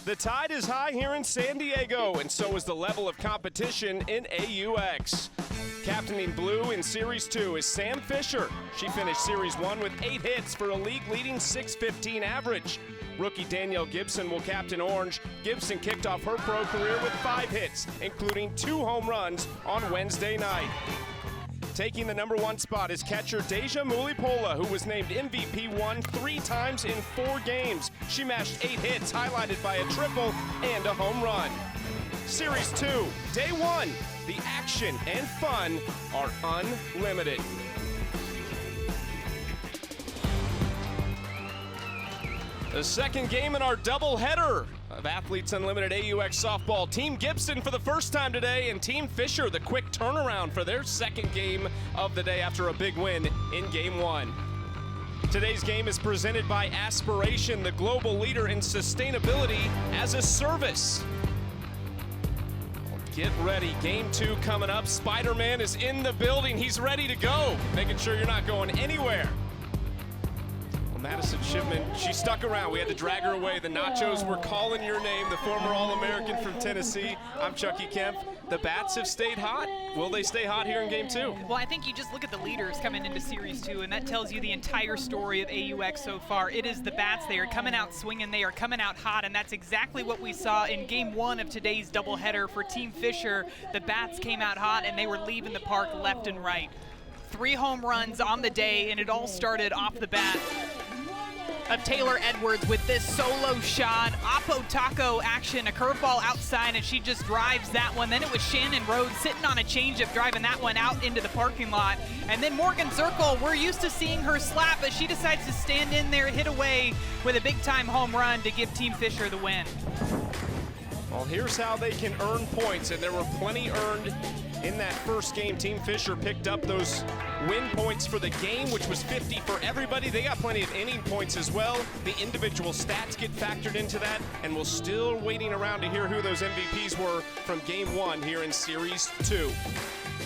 The tide is high here in San Diego, and so is the level of competition in AUX. Captaining blue in Series 2 is Sam Fischer. She finished Series 1 with 8 hits for a league-leading .615 average. Rookie Danielle Gibson will captain orange. Gibson kicked off her pro career with 5 hits, including 2 home runs on Wednesday night. Taking the #1 spot is catcher Deja Mulipola, who was named MVP 3 times in 4 games. She mashed 8 hits, highlighted by a triple and a home run. Series 2, Day 1. The action and fun are unlimited. The second game in our doubleheader of Athletes Unlimited AUX softball. Team Gibson for the first time today, and Team Fischer the quick turnaround for their second game of the day after a big win in Game 1. Today's game is presented by Aspiration, the global leader in sustainability as a service. Get ready, Game 2 coming up. Spider-Man is in the building. He's ready to go, making sure you're not going anywhere. Madison Shipman, she stuck around. We had to drag her away. The Nachos were calling your name, the former All-American from Tennessee. I'm Chucky Kemp. The Bats have stayed hot. Will they stay hot here in Game 2? Well, I think you just look at the leaders coming into Series 2, and that tells you the entire story of AUX so far. It is the Bats. They are coming out swinging. They are coming out hot, and that's exactly what we saw in Game 1 of today's doubleheader for Team Fischer. The Bats came out hot, and they were leaving the park left and right. 3 home runs on the day, and it all started off the bat of Taylor Edwards with this solo shot, Oppo Taco action, a curveball outside, and she just drives that one. Then it was Shannon Rhodes sitting on a changeup, driving that one out into the parking lot. And then Morgan Zirkle, we're used to seeing her slap, but she decides to stand in there, hit away with a big-time home run to give Team Fischer the win. Well, here's how they can earn points, and there were plenty earned in that first game. Team Fischer picked up those win points for the game, which was 50 for everybody. They got plenty of inning points as well. The individual stats get factored into that, and we're still waiting around to hear who those MVPs were from Game 1 here in Series 2.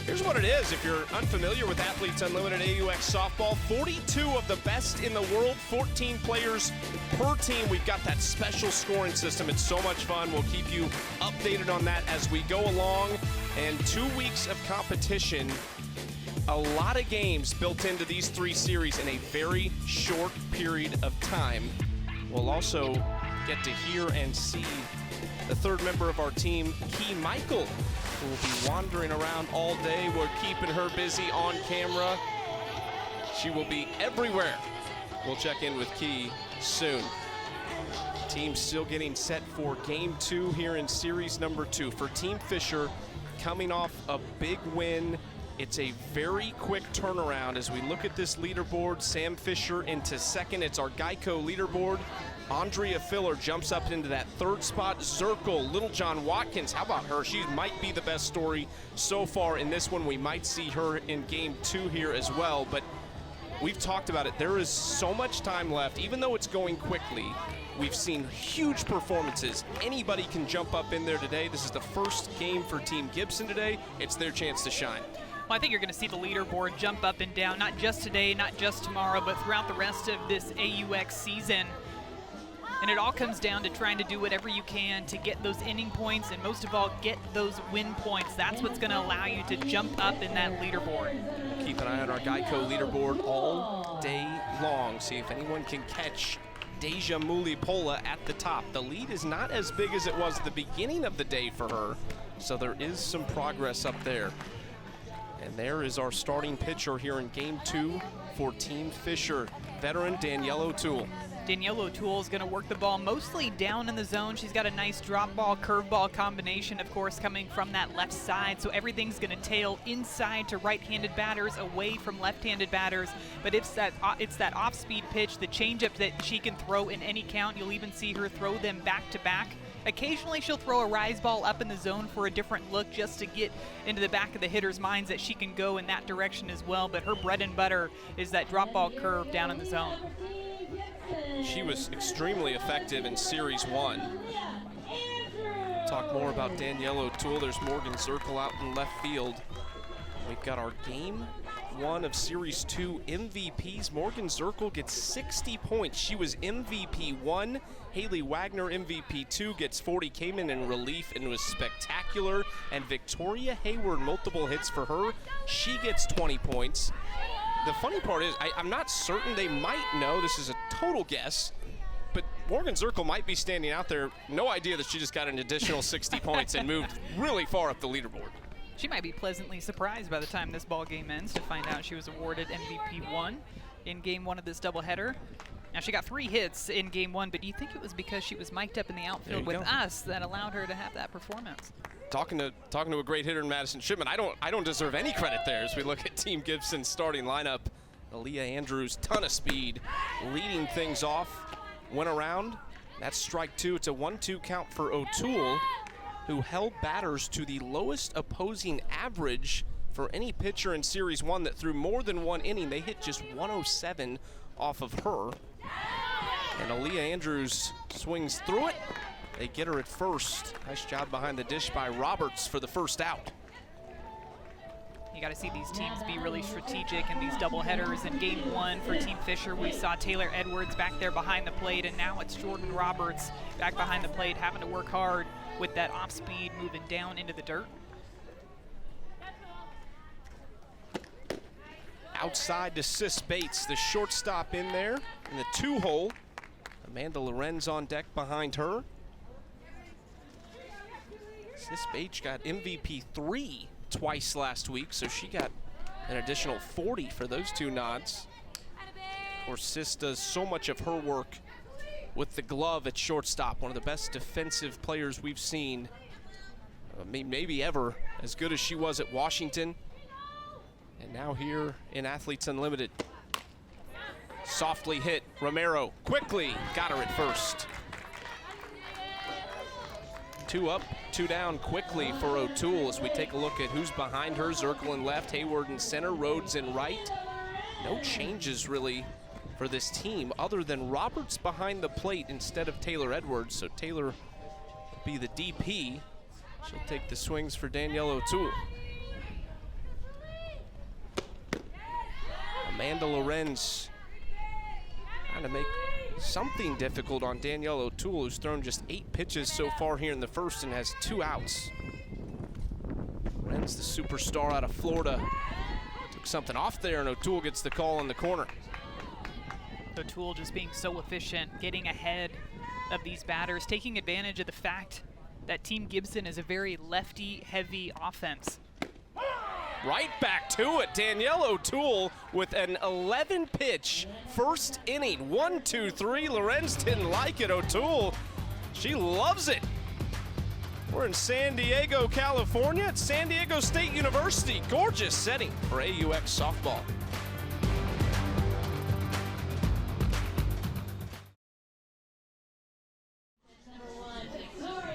Here's what it is. If you're unfamiliar with Athletes Unlimited AUX softball, 42 of the best in the world, 14 players per team. We've got that special scoring system. It's so much fun. We'll keep you updated on that as we go along. And 2 weeks of competition, a lot of games built into these 3 series in a very short period of time. We'll also get to hear and see the third member of our team, Key Michael, who will be wandering around all day. We're keeping her busy on camera. She will be everywhere. We'll check in with Key soon. Team still getting set for Game 2 here in Series number 2. For Team Fischer, coming off a big win, it's a very quick turnaround as we look at this leaderboard. Sam Fischer into second. It's our Geico leaderboard. Andrea Filler jumps up into that 3rd spot. Zirkle, Little John Watkins, how about her? She might be the best story so far in this one. We might see her in Game 2 here as well, but we've talked about it. There is so much time left, even though it's going quickly. We've seen huge performances. Anybody can jump up in there today. This is the first game for Team Gibson today. It's their chance to shine. Well, I think you're going to see the leaderboard jump up and down, not just today, not just tomorrow, but throughout the rest of this AUX season. And it all comes down to trying to do whatever you can to get those inning points and most of all, get those win points. That's what's going to allow you to jump up in that leaderboard. Keep an eye on our Geico leaderboard all day long. See if anyone can catch Deja Mulipola at the top. The lead is not as big as it was at the beginning of the day for her, so there is some progress up there. And there is our starting pitcher here in Game 2 for Team Fischer, veteran Danielle O'Toole. Danielle O'Toole is going to work the ball mostly down in the zone. She's got a nice drop ball, curve ball combination, of course, coming from that left side. So everything's going to tail inside to right-handed batters, away from left-handed batters. But it's that off-speed pitch, the changeup that she can throw in any count. You'll even see her throw them back-to-back. Occasionally she'll throw a rise ball up in the zone for a different look just to get into the back of the hitter's minds that she can go in that direction as well. But her bread and butter is that drop ball curve down in the zone. She was extremely effective in Series 1. Talk more about Danielle O'Toole. There's Morgan Zirkle out in left field. We've got our Game one of Series 2 MVPs. Morgan Zirkle gets 60 points. She was MVP 1. Haley Wagner, MVP 2, gets 40, came in relief and was spectacular. And Victoria Hayward, multiple hits for her. She gets 20 points. The funny part is, I'm not certain, they might know, this is a total guess, but Morgan Zirkle might be standing out there, no idea that she just got an additional 60 points and moved really far up the leaderboard. She might be pleasantly surprised by the time this ball game ends to find out she was awarded MVP 1 in game 1 of this doubleheader. Now, she got 3 hits in game 1, but do you think it was because she was mic'd up in the outfield with us that allowed her to have that performance? Talking to a great hitter in Madison Shipman, I don't deserve any credit there as we look at Team Gibson's starting lineup. Aaliyah Andrews, ton of speed, leading things off. Went around, that's strike 2. It's a 1-2 count for O'Toole, who held batters to the lowest opposing average for any pitcher in Series 1 that threw more than 1 inning. They hit just 107 off of her. And Aaliyah Andrews swings through it. They get her at first. Nice job behind the dish by Roberts for the first out. You got to see these teams be really strategic in these doubleheaders. In game 1 for Team Fisher, we saw Taylor Edwards back there behind the plate, and now it's Jordan Roberts back behind the plate having to work hard with that off speed moving down into the dirt. Outside to Sis Bates, the shortstop in there in the 2-hole. Amanda Lorenz on deck behind her. Sis Bates got MVP 3 twice last week, so she got an additional 40 for those 2 nods. Of course, Sis does so much of her work with the glove at shortstop, one of the best defensive players we've seen, maybe ever, as good as she was at Washington. And now here in Athletes Unlimited. Softly hit, Romero quickly got her at first. 2 up, 2 down quickly for O'Toole as we take a look at who's behind her. Zirkle in left, Hayward in center, Rhodes in right. No changes really for this team other than Roberts behind the plate instead of Taylor Edwards. So Taylor will be the DP. She'll take the swings for Danielle O'Toole. Amanda Lorenz trying to make something difficult on Danielle O'Toole, who's thrown just 8 pitches so far here in the first and has 2 outs. Lorenz, the superstar out of Florida, took something off there, and O'Toole gets the call in the corner. O'Toole just being so efficient, getting ahead of these batters, taking advantage of the fact that Team Gibson is a very lefty-heavy offense. Right back to it. Danielle O'Toole with an 11-pitch first inning. 1, 2, 3. Lorenz didn't like it. O'Toole, she loves it. We're in San Diego, California at San Diego State University. Gorgeous setting for AUX softball.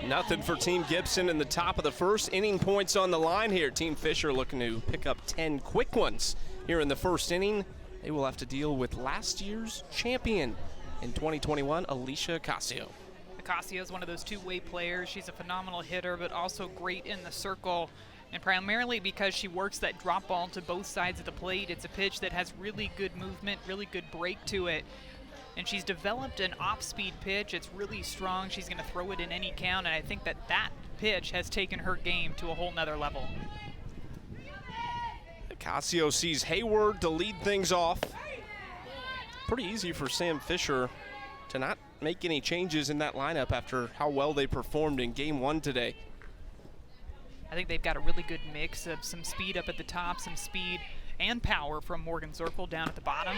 Nothing for Team Gibson in the top of the first. Inning points on the line here. Team Fisher looking to pick up 10 quick ones here in the first inning. They will have to deal with last year's champion in 2021, Alicia Ocasio. Ocasio is one of those two-way players. She's a phenomenal hitter, but also great in the circle. And primarily because she works that drop ball to both sides of the plate. It's a pitch that has really good movement, really good break to it. And she's developed an off-speed pitch. It's really strong. She's going to throw it in any count, and I think that that pitch has taken her game to a whole nother level. Ocasio sees Hayward to lead things off. Pretty easy for Sam Fisher to not make any changes in that lineup after how well they performed in game 1 today. I think they've got a really good mix of some speed up at the top, some speed and power from Morgan Zirkle down at the bottom.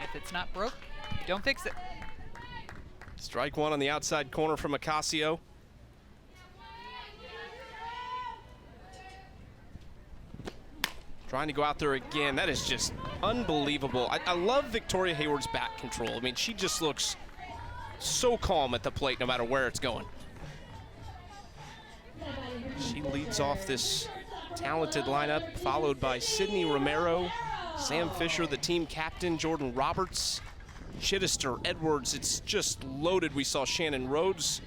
If it's not broke, you don't fix it. Strike 1 on the outside corner from Ocasio. Trying to go out there again. That is just unbelievable. I love Victoria Hayward's bat control. I mean, she just looks so calm at the plate no matter where it's going. She leads off this talented lineup, followed by Sydney Romero, Sam Fisher, the team captain, Jordan Roberts, Chittister, Edwards. It's just loaded. We saw Shannon Rhodes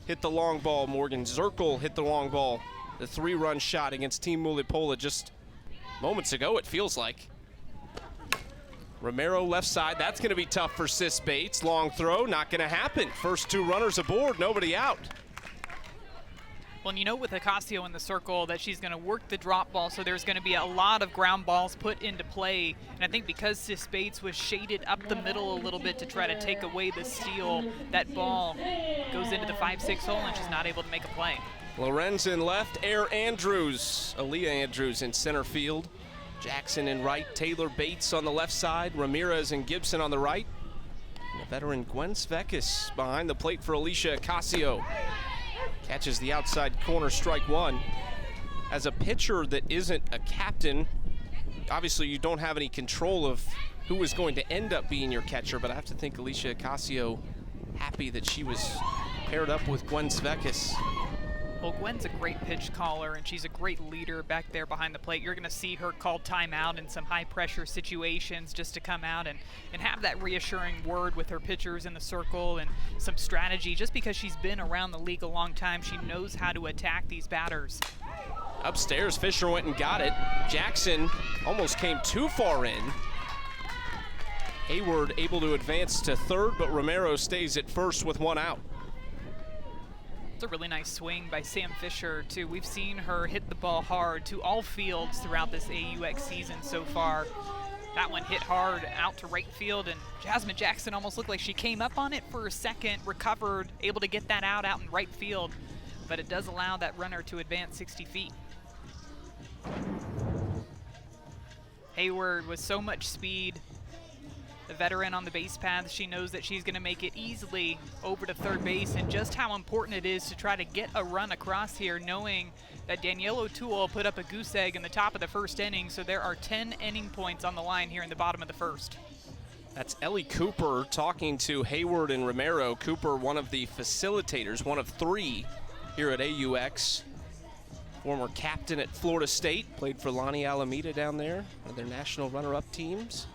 hit the long ball. Morgan Zirkle hit the long ball. The 3-run shot against Team Mulipola just moments ago, it feels like. Romero left side, that's gonna be tough for Sis Bates. Long throw, not gonna happen. First 2 runners aboard, nobody out. Well, and you know with Ocasio in the circle that she's going to work the drop ball, so there's going to be a lot of ground balls put into play. And I think because Sis Bates was shaded up the middle a little bit to try to take away the steal, that ball goes into the 5-6 hole and she's not able to make a play. Lorenz in left, Air Andrews, Aaliyah Andrews in center field. Jackson in right, Taylor Bates on the left side, Ramirez and Gibson on the right. And the veteran Gwen Svekis behind the plate for Alicia Ocasio. Catches the outside corner, strike 1. As a pitcher that isn't a captain, obviously you don't have any control of who is going to end up being your catcher, but I have to think Alicia Ocasio happy that she was paired up with Gwen Svekis. Well, Gwen's a great pitch caller, and she's a great leader back there behind the plate. You're going to see her call timeout in some high-pressure situations just to come out and have that reassuring word with her pitchers in the circle and some strategy. Just because she's been around the league a long time, she knows how to attack these batters. Upstairs, Fischer went and got it. Jackson almost came too far in. Hayward able to advance to third, but Romero stays at first with 1 out. It's a really nice swing by Sam Fischer, too. We've seen her hit the ball hard to all fields throughout this AUX season so far. That one hit hard out to right field, and Jasmine Jackson almost looked like she came up on it for a second, recovered, able to get that out in right field. But it does allow that runner to advance 60 feet. Hayward with so much speed. The veteran on the base path, she knows that she's going to make it easily over to third base, and just how important it is to try to get a run across here, knowing that Danielle O'Toole put up a goose egg in the top of the first inning, so there are 10 inning points on the line here in the bottom of the first. That's Ellie Cooper talking to Hayward and Romero. Cooper, one of the facilitators, one of 3 here at AUX. Former captain at Florida State, played for Lonnie Alameda down there, one of their national runner-up teams.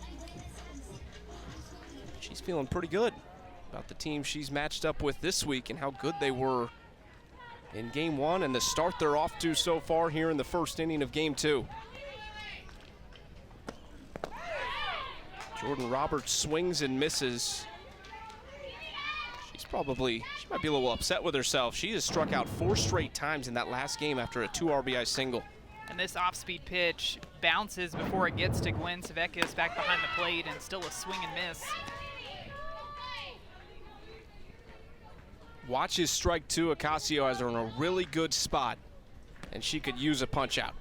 She's feeling pretty good about the team she's matched up with this week and how good they were in game 1 and the start they're off to so far here in the first inning of game 2. Jordan Roberts swings and misses. She might be a little upset with herself. She has struck out 4 straight times in that last game after a 2 RBI single. And this off-speed pitch bounces before it gets to Gwen Svekis back behind the plate, and still a swing and miss. Watches strike 2. Ocasio has her in a really good spot, and she could use a punch out.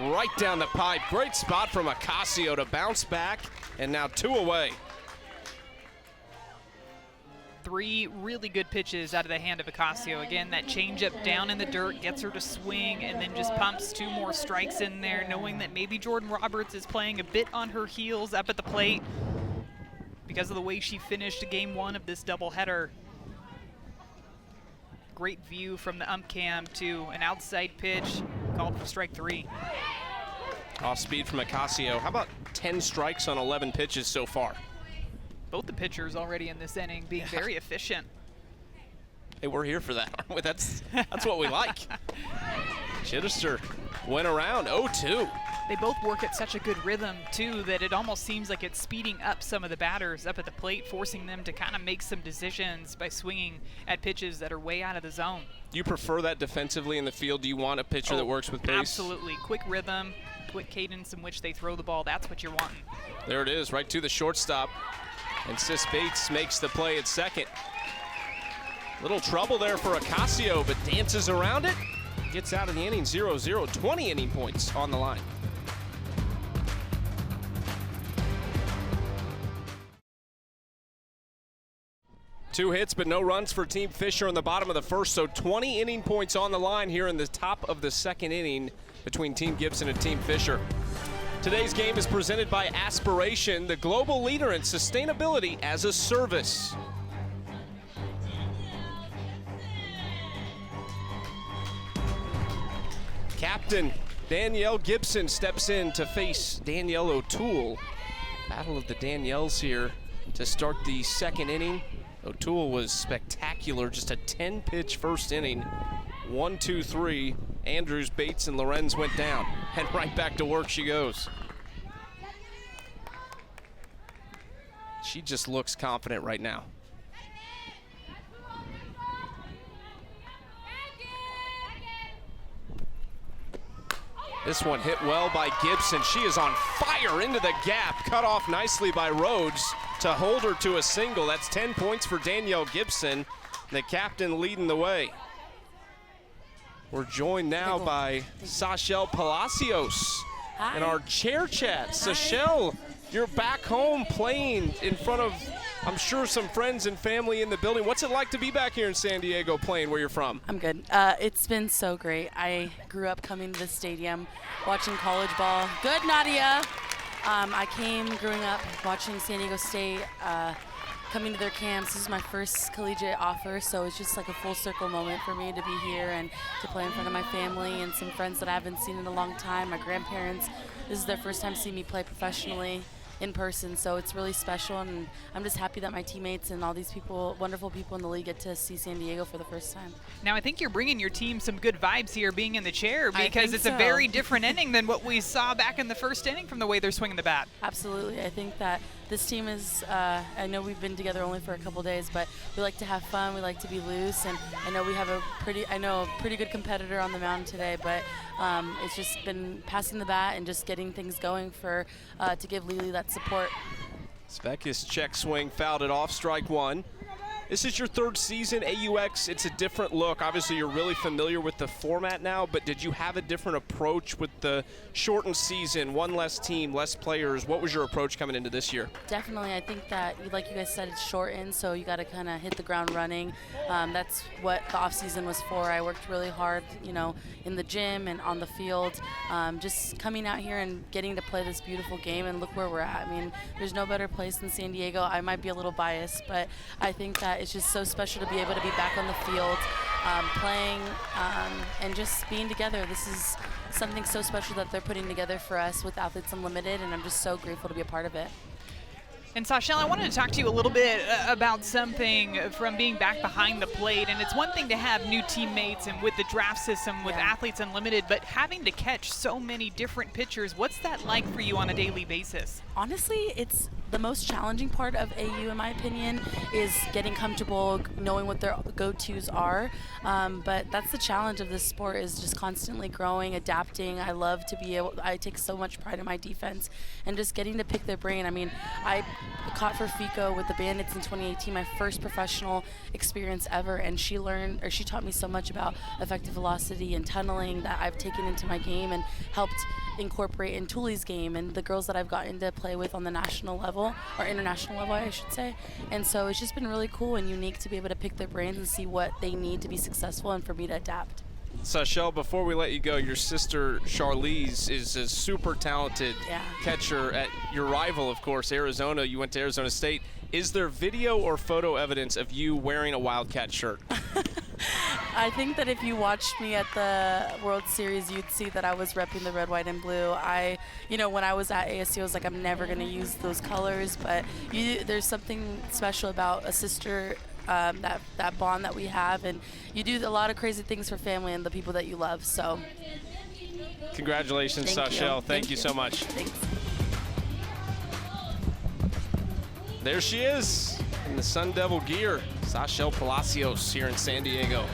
Right down the pipe. Great spot from Ocasio to bounce back, and now 2 away. 3 really good pitches out of the hand of Ocasio. Again, that changeup down in the dirt gets her to swing, and then just pumps 2 more strikes in there, knowing that maybe Jordan Roberts is playing a bit on her heels up at the plate because of the way she finished game 1 of this doubleheader. Great view from the ump cam to an outside pitch called for strike 3. Off speed from Ocasio. How about 10 strikes on 11 pitches so far? Both the pitchers already in this inning being very efficient. Hey, we're here for that, aren't we? That's what we like. Chittister went around 0-2. They both work at such a good rhythm, too, that it almost seems like it's speeding up some of the batters up at the plate, forcing them to kind of make some decisions by swinging at pitches that are way out of the zone. Do you prefer that defensively in the field? Do you want a pitcher that works with pace? Absolutely. Quick rhythm, quick cadence in which they throw the ball. That's what you're wanting. There it is, right to the shortstop. And Sis Bates makes the play at second. Little trouble there for Ocasio, but dances around it. Gets out of the inning 0-0, 20 inning points on the line. Two hits, but no runs for Team Fischer in the bottom of the first, so 20 inning points on the line here in the top of the second inning between Team Gibson and Team Fischer. Today's game is presented by Aspiration, the global leader in sustainability as a service. Captain Danielle Gibson steps in to face Danielle O'Toole. Battle of the Danielles here to start the second inning. O'Toole was spectacular, just a 10-pitch first inning, 1-2-3, Andrews, Bates, and Lorenz went down. And right back to work she goes. She just looks confident right now. This one hit well by Gibson. She is on fire into the gap. Cut off nicely by Rhodes to hold her to a single. That's 10 points for Danielle Gibson, the captain leading the way. We're joined now by Sachelle Palacios in our chair chat. Sachelle, you're back home playing in front of, I'm sure, some friends and family in the building. What's it like to be back here in San Diego playing where you're from? I'm good. It's been so great. I grew up coming to the stadium, watching college ball. Good, Nadia. I came growing up watching San Diego State, coming to their camps. This is my first collegiate offer, so it's just like a full circle moment for me to be here and to play in front of my family and some friends that I haven't seen in a long time. My grandparents, this is their first time seeing me play professionally in person, so it's really special, and I'm just happy that my teammates and all these people, wonderful people in the league, get to see San Diego for the first time. Now, I think you're bringing your team some good vibes here being in the chair, because it's so. a very different inning than what we saw back in the first inning from the way they're swinging the bat. Absolutely. I think that this team is, I know we've been together only for a couple days, but we like to have fun, we like to be loose, and I know we have a pretty good competitor on the mound today, but it's just been passing the bat and just getting things going for to give Lily that support. Speck's check swing fouled it off, strike one. This is your third season, AUX. It's a different look. Obviously, you're really familiar with the format now, but did you have a different approach with the shortened season, one less team, less players? What was your approach coming into this year? Definitely. I think that, like you guys said, it's shortened, so you got to kind of hit the ground running. That's what the off season was for. I worked really hard, in the gym and on the field. Just coming out here and getting to play this beautiful game, and look where we're at. I mean, there's no better place than San Diego. I might be a little biased, but I think that it's just so special to be able to be back on the field, playing, and just being together. This is something so special that they're putting together for us with Athletes Unlimited, and I'm just so grateful to be a part of it. And Sachelle, I wanted to talk to you a little bit about something from being back behind the plate. And it's one thing to have new teammates and with the draft system with Athletes Unlimited, but having to catch so many different pitchers, what's that like for you on a daily basis? Honestly, it's the most challenging part of AU, in my opinion, is getting comfortable, knowing what their go-tos are. But that's the challenge of this sport, is just constantly growing, adapting. I love to be able, I take so much pride in my defense and just getting to pick their brain. I mean, I caught for FICO with the Bandits in 2018, my first professional experience ever, and she taught me so much about effective velocity and tunneling that I've taken into my game and helped incorporate in Tuli's game and the girls that I've gotten to play with on the national level, or international level, I should say. And so it's just been really cool and unique to be able to pick their brains and see what they need to be successful and for me to adapt. Sachelle, before we let you go, your sister Charlize is a super talented catcher at your rival, of course, Arizona. You went to Arizona State. Is there video or photo evidence of you wearing a Wildcat shirt? I think that if you watched me at the World Series, you'd see that I was repping the red, white, and blue. When I was at ASU, I was like, I'm never going to use those colors, but there's something special about a sister, that bond that we have, and you do a lot of crazy things for family and the people that you love. So congratulations, Sachelle. Thank you so much. Thanks. There she is in the Sun Devil gear, Sachelle Palacios here in San Diego.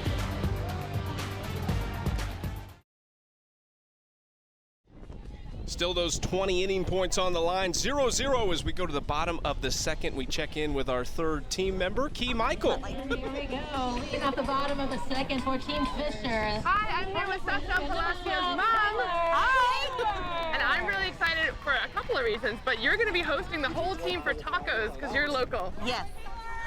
Still those 20 inning points on the line. 0-0 as we go to the bottom of the second. We check in with our third team member, Key Michael. Here we go. At the bottom of the second for Team Fischer. Hi, I'm here with Sachelle Palacios' mom. Hi. And I'm really excited for a couple of reasons, but you're going to be hosting the whole team for tacos because you're local. Yes.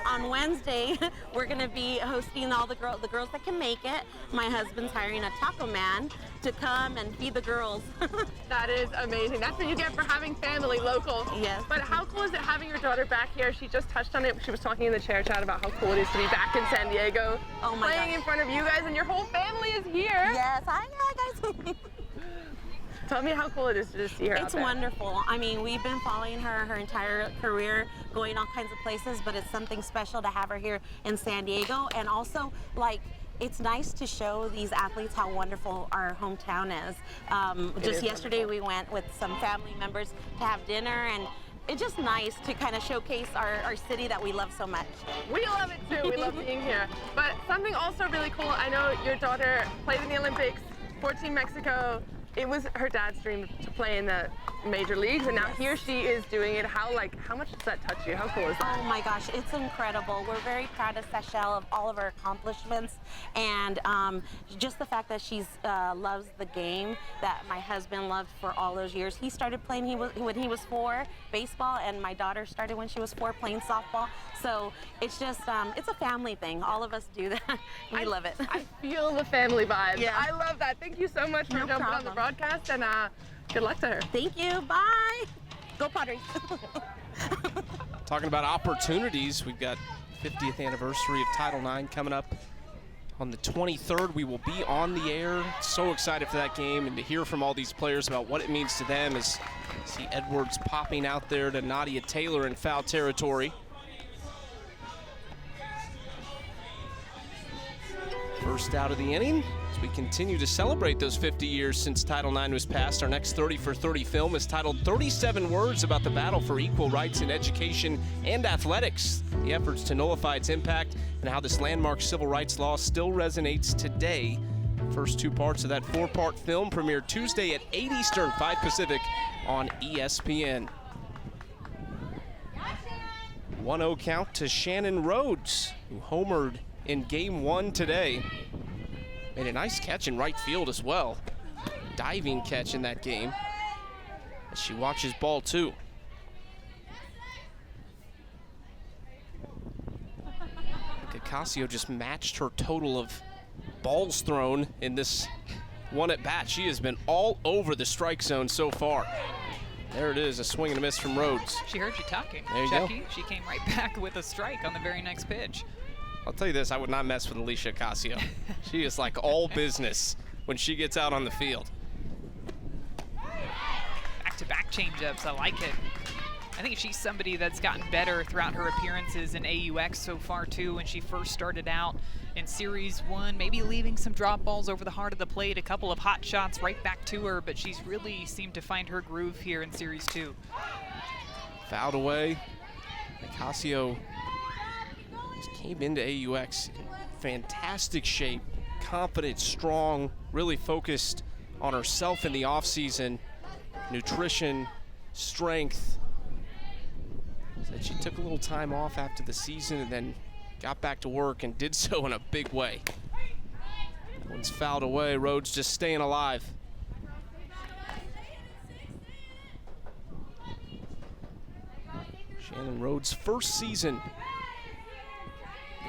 On Wednesday, we're going to be hosting all the girls that can make it. My husband's hiring a taco man to come and feed the girls. That is amazing. That's what you get for having family local. Yes. But how cool is it having your daughter back here? She just touched on it. She was talking in the chair chat about how cool it is to be back in San Diego. Oh my playing gosh. in front of you guys, and your whole family is here. Yes, I know, guys. Tell me how cool it is to just see her out It's there. wonderful. I mean, we've been following her entire career, going all kinds of places, but it's something special to have her here in San Diego. And also, like, it's nice to show these athletes how wonderful our hometown is. Just yesterday we went with some family members to have dinner, and it's just nice to kind of showcase our city that we love so much. We love it too. We love being here. But something also really cool, I know your daughter played in the Olympics for Team Mexico. It was her dad's dream to play in the major leagues, and now here she is doing it. How much does that touch you? How cool is that? Oh my gosh, it's incredible. We're very proud of Seychelle of all of her accomplishments, and just the fact that she's loves the game that my husband loved for all those years. He started playing when he was 4, baseball, and my daughter started when she was 4 playing softball. So it's just, it's a family thing. All of us do that. We love it. I feel the family vibe. Yeah. I love that. Thank you so much for No jumping on the problem. broadcast, and good luck to her. Thank you. Bye. Go Padres. Talking about opportunities, we've got 50th anniversary of Title IX coming up on the 23rd. We will be on the air. So excited for that game and to hear from all these players about what it means to them as see Edwards popping out there to Nadia Taylor in foul territory. First out of the inning as we continue to celebrate those 50 years since Title IX was passed. Our next 30 for 30 film is titled 37 Words About the Battle for Equal Rights in Education and Athletics, the efforts to nullify its impact and how this landmark civil rights law still resonates today. First 2 parts of that 4-part film premiered Tuesday at 8 Eastern, 5 Pacific on ESPN. 1-0 count to Shannon Rhodes, who homered in Game 1 today. Made a nice catch in right field as well. Diving catch in that game as she watches ball 2. Ocasio just matched her total of balls thrown in this one at bat. She has been all over the strike zone so far. There it is, a swing and a miss from Rhodes. She heard you talking, There you Chucky. go. She came right back with a strike on the very next pitch. I'll tell you this, I would not mess with Alicia Ocasio. She is like all business when she gets out on the field. Back-to-back changeups, I like it. I think she's somebody that's gotten better throughout her appearances in AUX so far too. When she first started out in Series 1, maybe leaving some drop balls over the heart of the plate, a couple of hot shots right back to her, but she's really seemed to find her groove here in Series 2. Fouled away. Ocasio came into AUX in fantastic shape, confident, strong, really focused on herself in the offseason, nutrition, strength. Said she took a little time off after the season and then got back to work and did so in a big way. That one's fouled away. Rhodes just staying alive. Shannon Rhodes' first season.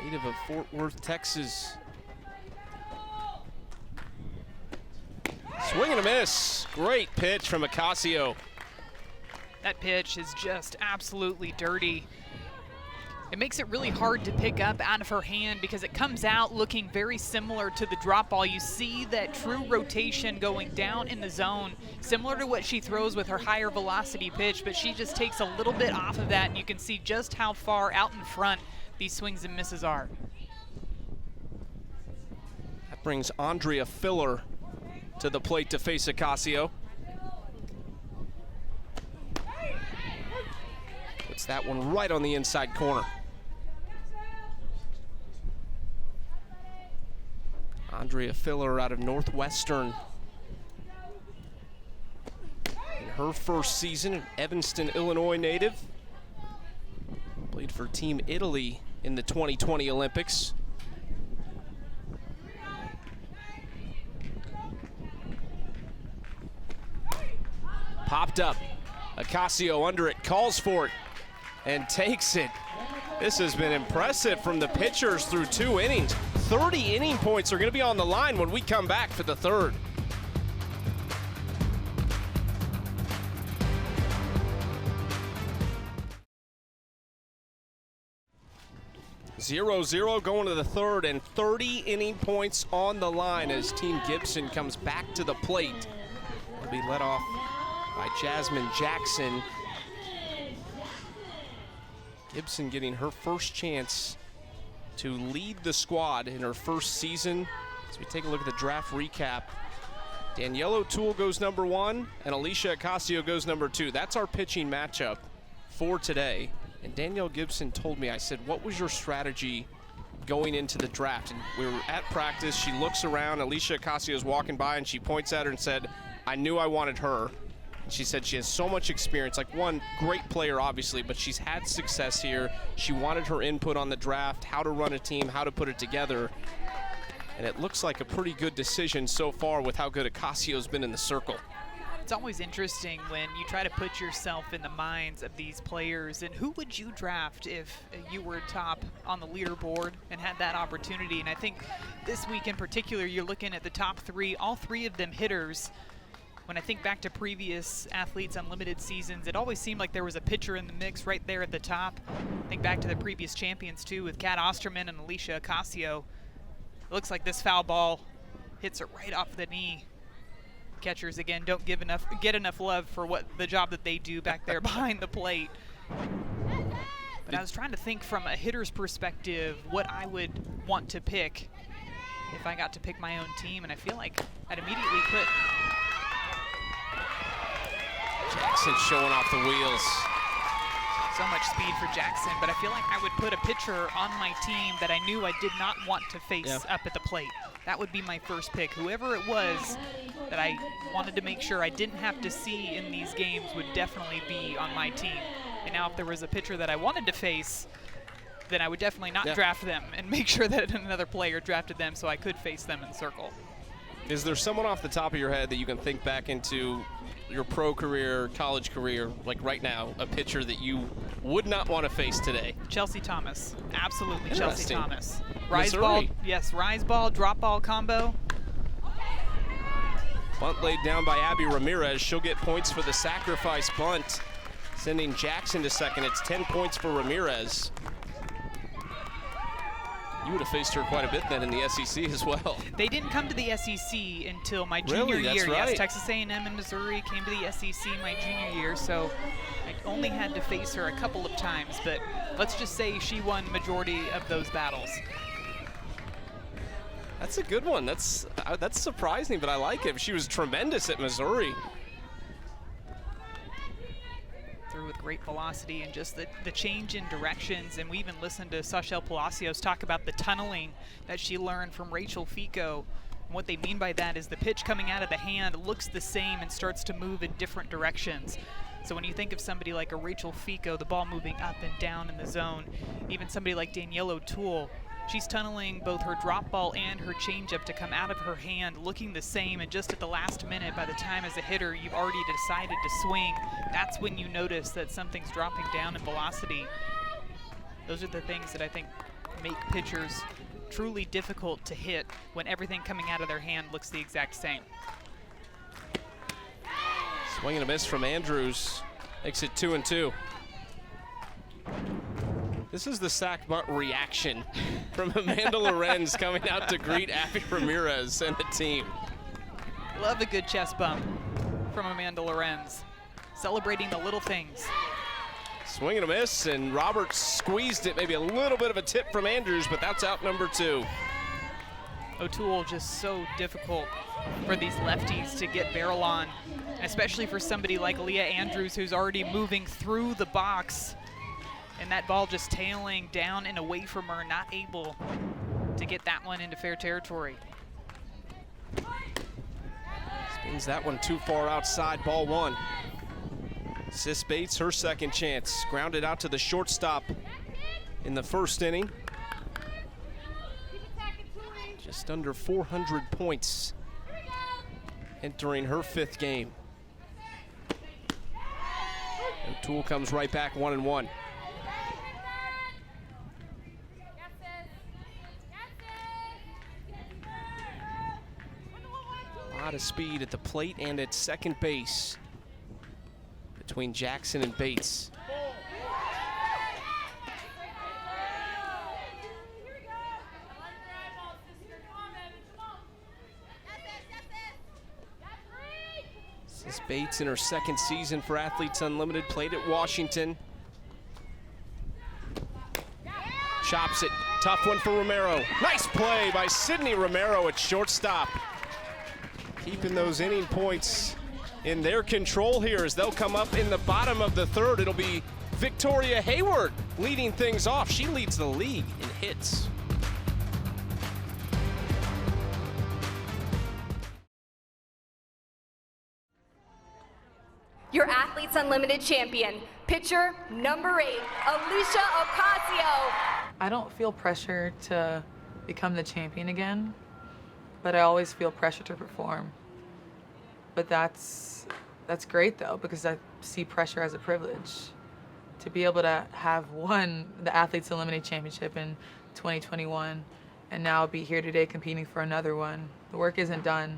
Native of Fort Worth, Texas. Swing and a miss. Great pitch from Ocasio. That pitch is just absolutely dirty. It makes it really hard to pick up out of her hand because it comes out looking very similar to the drop ball. You see that true rotation going down in the zone, similar to what she throws with her higher velocity pitch, but she just takes a little bit off of that, and you can see just how far out in front these swings and misses are. That brings Andrea Filler to the plate to face Ocasio. Puts that one right on the inside corner. Andrea Filler out of Northwestern. In her first season, an Evanston, Illinois native. Played for Team Italy in the 2020 Olympics. Popped up. Ocasio under it, calls for it, and takes it. This has been impressive from the pitchers through 2 innings. 30 inning points are going to be on the line when we come back for the 3rd. 0-0 going to the 3rd, and 30 inning points on the line as Team Gibson comes back to the plate. It'll be led off by Jasmine Jackson. Gibson getting her first chance to lead the squad in her first season. As we take a look at the draft recap, Danielle O'Toole goes number 1, and Alicia Ocasio goes number 2. That's our pitching matchup for today. And Danielle Gibson told me, I said, what was your strategy going into the draft? And we were at practice. She looks around. Alicia Ocasio is walking by, and she points at her and said, I knew I wanted her. And she said she has so much experience. Like, one, great player, obviously, but she's had success here. She wanted her input on the draft, how to run a team, how to put it together. And it looks like a pretty good decision so far with how good Ocasio's been in the circle. It's always interesting when you try to put yourself in the minds of these players, and who would you draft if you were top on the leaderboard and had that opportunity? And I think this week in particular, you're looking at the top 3, all 3 of them hitters. When I think back to previous Athletes Unlimited seasons, it always seemed like there was a pitcher in the mix right there at the top. Think back to the previous champions too, with Kat Osterman and Alicia Ocasio. It looks like this foul ball hits her right off the knee. Catchers, again, don't get enough love for what the job that they do back there behind the plate. But I was trying to think from a hitter's perspective what I would want to pick if I got to pick my own team, and I feel like I'd immediately put Jackson showing off the wheels. so much speed for Jackson, but I feel like I would put a pitcher on my team that I knew I did not want to face up at the plate. That would be my first pick. Whoever it was that I wanted to make sure I didn't have to see in these games would definitely be on my team. And now if there was a pitcher that I wanted to face, then I would definitely not draft them and make sure that another player drafted them so I could face them in the circle. Is there someone off the top of your head that you can think back into your pro career, college career, like right now, a pitcher that you would not want to face today? Chelsea Thomas. Absolutely Chelsea Thomas. Rise ball, yes, rise ball, drop ball combo. Bunt laid down by Abby Ramirez. She'll get points for the sacrifice bunt, sending Jackson to second. It's 10 points for Ramirez. You would have faced her quite a bit then in the SEC as well. They didn't come to the SEC until my junior year. Right. Yes, Texas A&M and Missouri came to the SEC my junior year, so I only had to face her a couple of times, but let's just say she won majority of those battles. That's a good one. That's surprising, but I like it. She was tremendous at Missouri. Through with great velocity and just the change in directions, and we even listened to Sachelle Palacios talk about the tunneling that she learned from Rachel Fico. And what they mean by that is the pitch coming out of the hand looks the same and starts to move in different directions. So when you think of somebody like a Rachel Fico, the ball moving up and down in the zone, even somebody like Danielle O'Toole, she's tunneling both her drop ball and her changeup to come out of her hand looking the same, and just at the last minute, by the time as a hitter you've already decided to swing, that's when you notice that something's dropping down in velocity. Those are the things that I think make pitchers truly difficult to hit when everything coming out of their hand looks the exact same. Swing and a miss from Andrews. Makes it 2-2. This is the sack bunt reaction from Amanda Lorenz coming out to greet Abby Ramirez and the team. Love a good chest bump from Amanda Lorenz. Celebrating the little things. Swing and a miss, and Roberts squeezed it. Maybe a little bit of a tip from Andrews, but that's out number 2. O'Toole just so difficult for these lefties to get barrel on, especially for somebody like Leah Andrews who's already moving through the box, and that ball just tailing down and away from her, not able to get that one into fair territory. Spins that one too far outside, ball 1. Sis Bates, her second chance. Grounded out to the shortstop in the first inning. Just under 400 points entering her 5th game. O'Toole comes right back 1-1. A lot of speed at the plate and at second base between Jackson and Bates. This is Bates in her second season for Athletes Unlimited, played at Washington. Chops it. Tough one for Romero. Nice play by Sydney Romero at shortstop. Keeping those inning points in their control here as they'll come up in the bottom of the third. It'll be Victoria Hayward leading things off. She leads the league in hits. Your Athletes Unlimited champion, pitcher number 8, Alicia Ocasio. I don't feel pressure to become the champion again, but I always feel pressure to perform. But that's great though, because I see pressure as a privilege. To be able to have won the Athletes Unlimited Championship in 2021 and now be here today competing for another one. The work isn't done.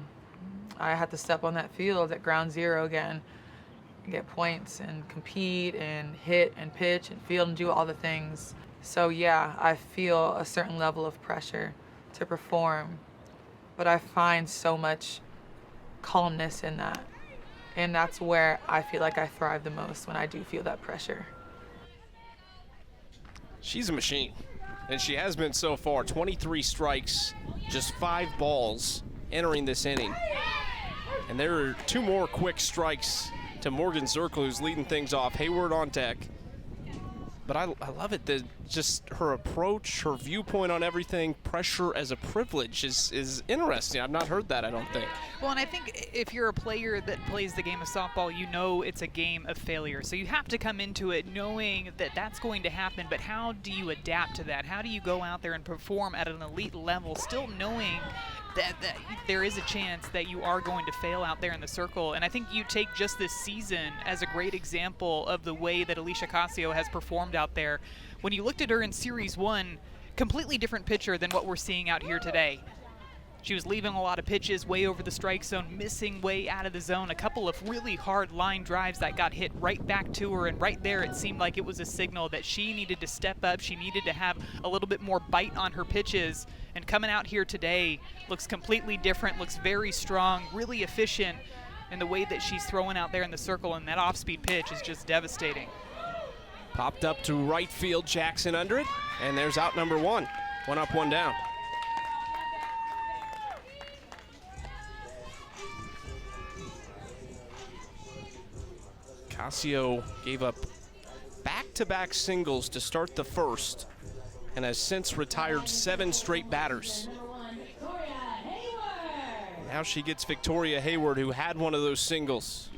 I had to step on that field at ground zero again and get points and compete and hit and pitch and field and do all the things. So yeah, I feel a certain level of pressure to perform, but I find so much calmness in that. And that's where I feel like I thrive the most, when I do feel that pressure. She's a machine, and she has been so far. 23 strikes, just 5 balls entering this inning. And there are 2 more quick strikes to Morgan Zirkle, who's leading things off. Hayward on deck. But I love it, just her approach, her viewpoint on everything. Pressure as a privilege is interesting. I've not heard that, I don't think. Well, and I think if you're a player that plays the game of softball, you know it's a game of failure. So you have to come into it knowing that that's going to happen, but how do you adapt to that? How do you go out there and perform at an elite level, still knowing that there is a chance that you are going to fail out there in the circle? And I think you take just this season as a great example of the way that Alicia Ocasio has performed out there. When you looked at her in Series 1, completely different pitcher than what we're seeing out here today. She was leaving a lot of pitches way over the strike zone, missing way out of the zone, a couple of really hard line drives that got hit right back to her, and right there it seemed like it was a signal that she needed to step up. She needed to have a little bit more bite on her pitches, and coming out here today looks completely different, looks very strong, really efficient in the way that she's throwing out there in the circle, and that off-speed pitch is just devastating. Popped up to right field, Jackson under it, and there's out number 1. 1 up, 1 down. Ocasio gave up back-to-back singles to start the first and has since retired 7 straight batters. Now she gets Victoria Hayward, who had one of those singles.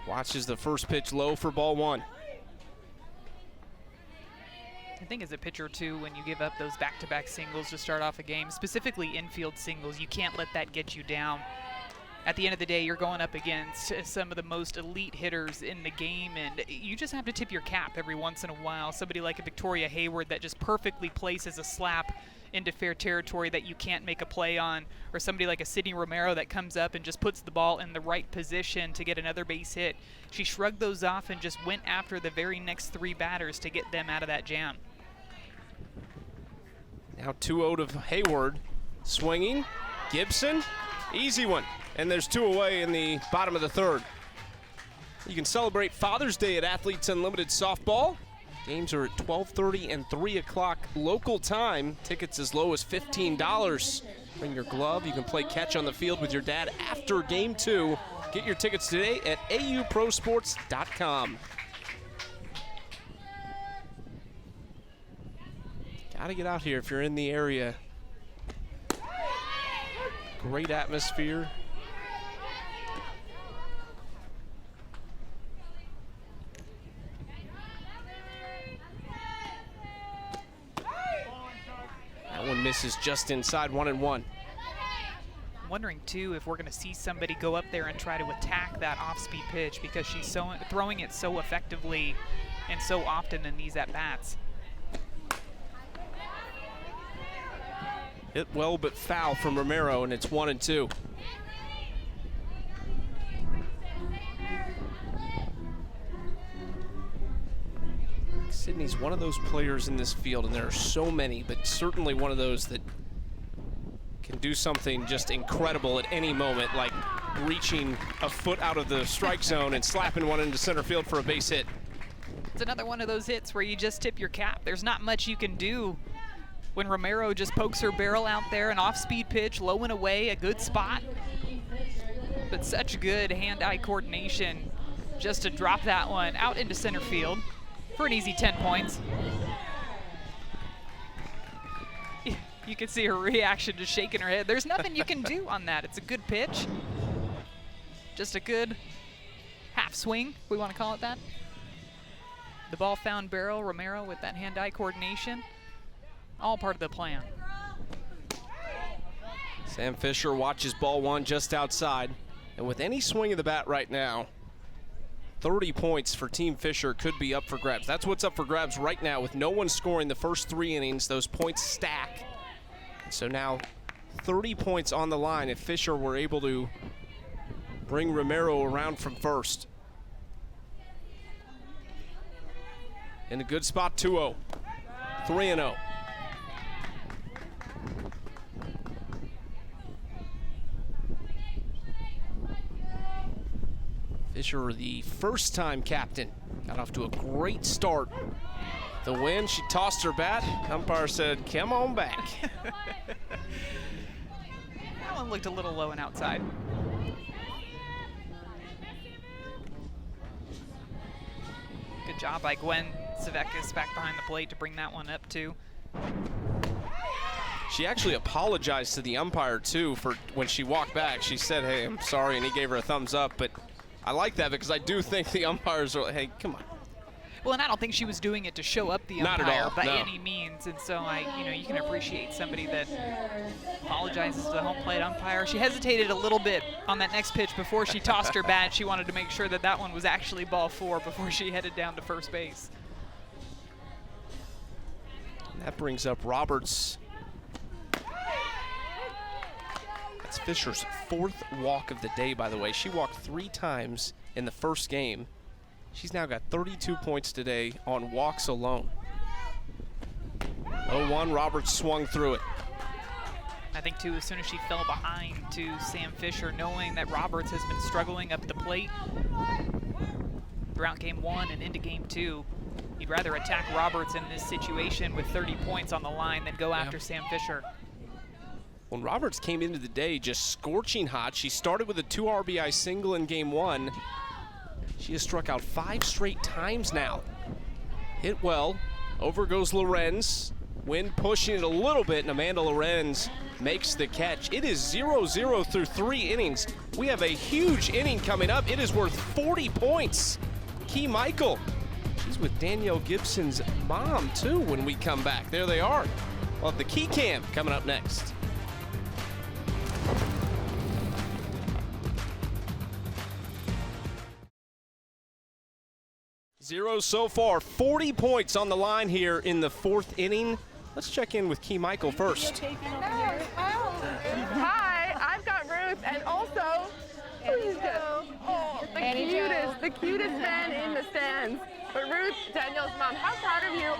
Watches the first pitch low for ball 1. I think as a pitcher too, when you give up those back-to-back singles to start off a game, specifically infield singles, you can't let that get you down. At the end of the day, you're going up against some of the most elite hitters in the game, and you just have to tip your cap every once in a while. Somebody like a Victoria Hayward that just perfectly places a slap into fair territory that you can't make a play on, or somebody like a Sydney Romero that comes up and just puts the ball in the right position to get another base hit. She shrugged those off and just went after the very next 3 batters to get them out of that jam. Now 2-0 to Hayward, swinging, Gibson, easy one. And there's 2 away in the bottom of the third. You can celebrate Father's Day at Athletes Unlimited Softball. Games are at 12:30 and 3 o'clock local time. Tickets as low as $15. Bring your glove. You can play catch on the field with your dad after game 2. Get your tickets today at auprosports.com. Got to get out here if you're in the area. Great atmosphere. That one misses just inside, 1-1. I'm wondering too if we're going to see somebody go up there and try to attack that off-speed pitch, because she's throwing it so effectively and so often in these at-bats. Hit well but foul from Romero, and it's 1-2. Sydney's one of those players in this field, and there are so many, but certainly one of those that can do something just incredible at any moment, like reaching a foot out of the strike zone and slapping one into center field for a base hit. It's another one of those hits where you just tip your cap. There's not much you can do when Romero just pokes her barrel out there, an off-speed pitch, low and away, a good spot. But such good hand-eye coordination just to drop that one out into center field for an easy 10 points. You can see her reaction, just shaking her head. There's nothing you can do on that. It's a good pitch. Just a good half swing, we want to call it that. The ball found barrel, Romero with that hand-eye coordination. All part of the plan. Sam Fischer watches ball one just outside. And with any swing of the bat right now, 30 points for Team Fischer could be up for grabs. That's what's up for grabs right now with no one scoring the first 3 innings. Those points stack. And so now 30 points on the line if Fischer were able to bring Romero around from first. In a good spot, 2-0, 3-0. Fischer, the first-time captain, got off to a great start. The win, she tossed her bat. Umpire said, come on back. That one looked a little low and outside. Good job by Gwen Savekis back behind the plate to bring that one up too. She actually apologized to the umpire too for when she walked back. She said, hey, I'm sorry, and he gave her a thumbs up. But I like that because I do think the umpires are like, hey, come on. Well, and I don't think she was doing it to show up the Not at umpire all, by no. any means. And so you can appreciate somebody that apologizes to the home plate umpire. She hesitated a little bit on that next pitch before she tossed her bat. She wanted to make sure that that one was actually ball 4 before she headed down to first base. And that brings up Roberts. That's Fischer's 4th walk of the day, by the way. She walked 3 times in the first game. She's now got 32 points today on walks alone. 0-1, Roberts swung through it. I think, too, as soon as she fell behind to Sam Fischer, knowing that Roberts has been struggling up the plate throughout game 1 and into game 2, you'd rather attack Roberts in this situation with 30 points on the line than go after Sam Fischer. When Roberts came into the day just scorching hot, she started with a 2 RBI single in game 1. She has struck out 5 straight times now. Hit well. Over goes Lorenz. Wind pushing it a little bit, and Amanda Lorenz makes the catch. It is 0-0 through 3 innings. We have a huge inning coming up. It is worth 40 points. Key Michael. She's with Danielle Gibson's mom, too, when we come back. There they are. We'll have the Key Cam coming up next. 0 so far, 40 points on the line here in the 4th inning. Let's check in with Key Michael first. Hi, I've got Ruth, and also the cutest fan in the stands. But Ruth, Danielle's mom, how proud are you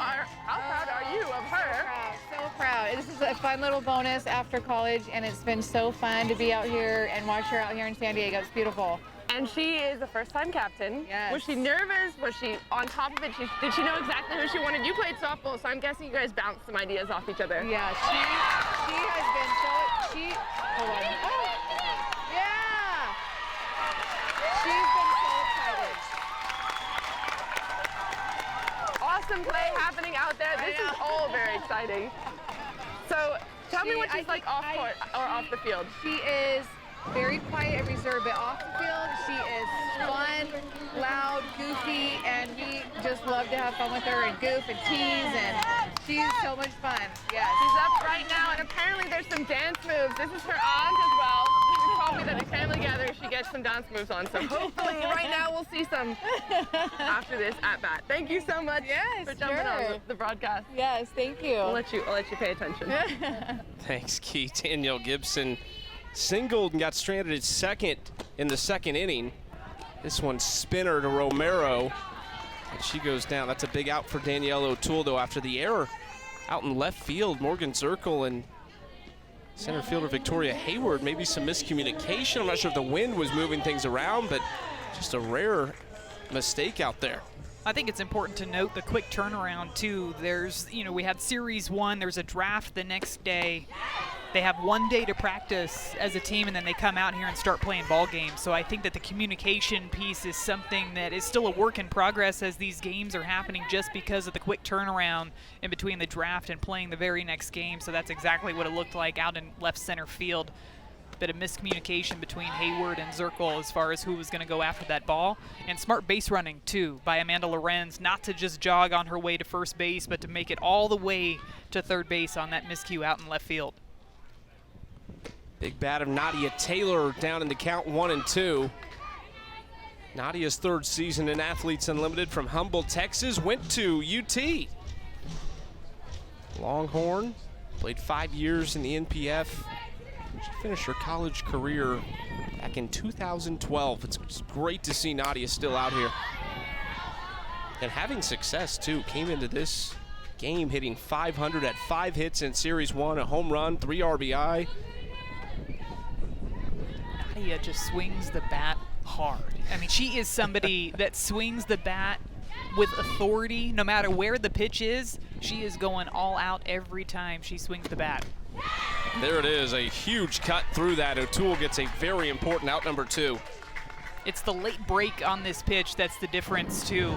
of her? So proud. This is a fun little bonus after college, and it's been so fun to be out here and watch her out here in San Diego. It's beautiful. And she is a first-time captain. Yes. Was she nervous? Was she on top of it? Did she know exactly who she wanted? You played softball, so I'm guessing you guys bounced some ideas off each other. Yeah, she has been hold on. Oh, yeah. She's been so excited. Awesome play happening out there. This is all very exciting. So tell me what she's like off court or off the field. She is very quiet and reserved, but off the field, she is fun, loud, goofy, and we just love to have fun with her and goof and tease, and she's so much fun. Yeah, she's up right now, and apparently there's some dance moves. This is her aunt as well. She told me that the family together, she gets some dance moves on, so hopefully right now we'll see some after this at bat. Thank you so much for jumping on the broadcast. Yes, thank you. I'll let you pay attention. Thanks, Key. Danielle Gibson singled and got stranded at second in the 2nd inning. This one spinner to Romero, and she goes down. That's a big out for Danielle O'Toole, though, after the error out in left field. Morgan Zirkle and center fielder Victoria Hayward, maybe some miscommunication. I'm not sure if the wind was moving things around, but just a rare mistake out there. I think it's important to note the quick turnaround too. There's, we had series 1, there's a draft the next day. They have 1 day to practice as a team, and then they come out here and start playing ball games. So I think that the communication piece is something that is still a work in progress as these games are happening, just because of the quick turnaround in between the draft and playing the very next game. So that's exactly what it looked like out in left center field. Bit of miscommunication between Hayward and Zirkle as far as who was going to go after that ball. And smart base running, too, by Amanda Lorenz, not to just jog on her way to first base, but to make it all the way to third base on that miscue out in left field. Big bat of Nadia Taylor down in the count 1-2. Nadia's 3rd season in Athletes Unlimited from Humboldt, Texas, went to UT. Longhorn, played 5 years in the NPF. She finished her college career back in 2012. It's great to see Nadia still out here. And having success, too. Came into this game hitting .500 at 5 hits in Series 1, a home run, 3 RBI. Nadia just swings the bat hard. I mean, she is somebody that swings the bat with authority. No matter where the pitch is, she is going all out every time she swings the bat. There it is, a huge cut through that. O'Toole gets a very important out, number 2. It's the late break on this pitch that's the difference, too.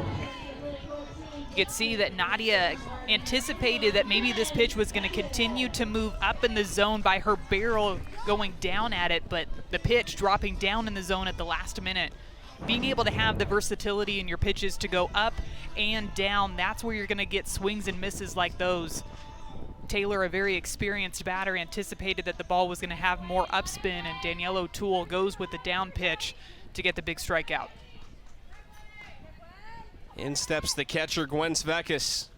You could see that Nadia anticipated that maybe this pitch was going to continue to move up in the zone by her barrel going down at it, but the pitch dropping down in the zone at the last minute. Being able to have the versatility in your pitches to go up and down, that's where you're going to get swings and misses like those. Taylor, a very experienced batter, anticipated that the ball was going to have more upspin, and Danielle O'Toole goes with the down pitch to get the big strikeout. In steps the catcher, Gwen Svekis.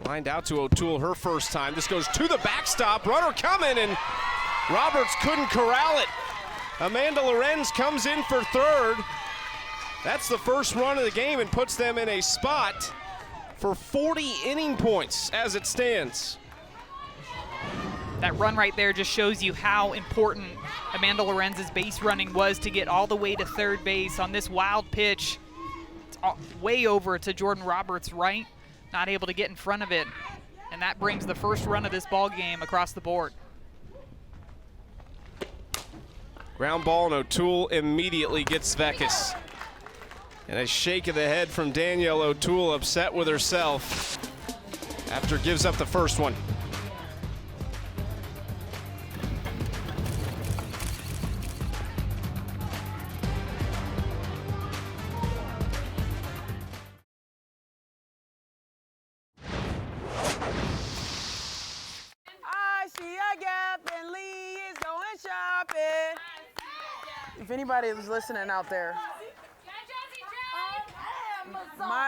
Lined out to O'Toole her first time. This goes to the backstop. Runner coming, and Roberts couldn't corral it. Amanda Lorenz comes in for 3rd. That's the first run of the game and puts them in a spot for 40 inning points as it stands. That run right there just shows you how important Amanda Lorenz's base running was to get all the way to third base on this wild pitch. It's way over to Jordan Roberts' right, not able to get in front of it. And that brings the first run of this ball game across the board. Ground ball, and O'Toole immediately gets Svekis. And a shake of the head from Danielle O'Toole, upset with herself after gives up the first one. If anybody is listening out there,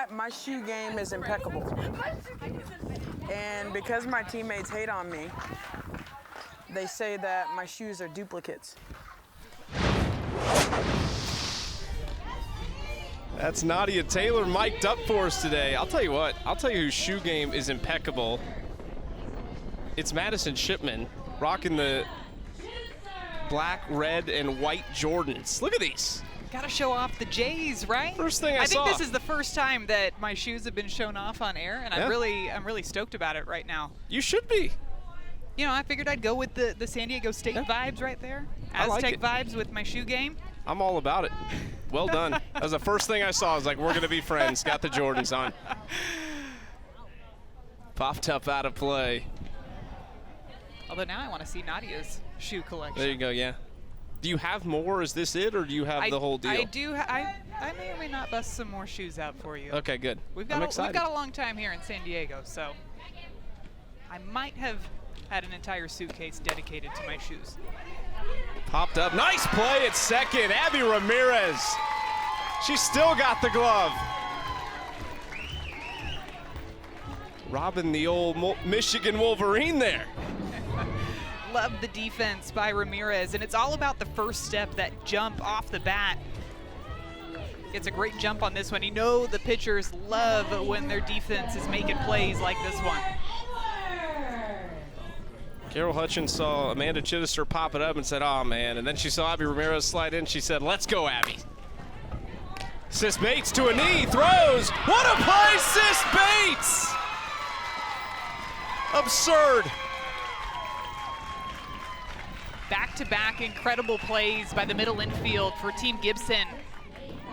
my shoe game is impeccable. And because my teammates hate on me, they say that my shoes are duplicates. That's Nadia Taylor mic'd up for us today. I'll tell you what, I'll tell you whose shoe game is impeccable. It's Madison Shipman, rocking the black, red, and white Jordans. Look at these. Gotta show off the J's, right? First thing I saw. think this is the first time that my shoes have been shown off on air, and yeah. I'm really stoked about it right now. You should be. You know, I figured I'd go with the San Diego State vibes right there. I like Aztec it. vibes with my shoe game. I'm all about it. Well done. That was the first thing I saw. I was like, we're gonna be friends. Got the Jordans on. Popped up out of play. Although now I want to see Nadia's shoe collection. There you go, yeah. Do you have more? Is this it, or do you have the whole deal? I do. I may or may not bust some more shoes out for you. Okay, good. We've I'm got excited. we've got a long time here in San Diego, so I might have had an entire suitcase dedicated to my shoes. Popped up. Nice play at second. Abby Ramirez. She still got the glove. Robbing the old Michigan Wolverine there. Love the defense by Ramirez, and it's all about the first step, that jump off the bat. It's a great jump on this one. You know the pitchers love when their defense is making plays like this one. Carol Hutchins saw Amanda Chittister pop it up and said, oh man, and then she saw Abby Ramirez slide in. She said, let's go, Abby. Sis Bates to a knee, throws. What a play, Sis Bates! Absurd. Back-to-back incredible plays by the middle infield for Team Gibson.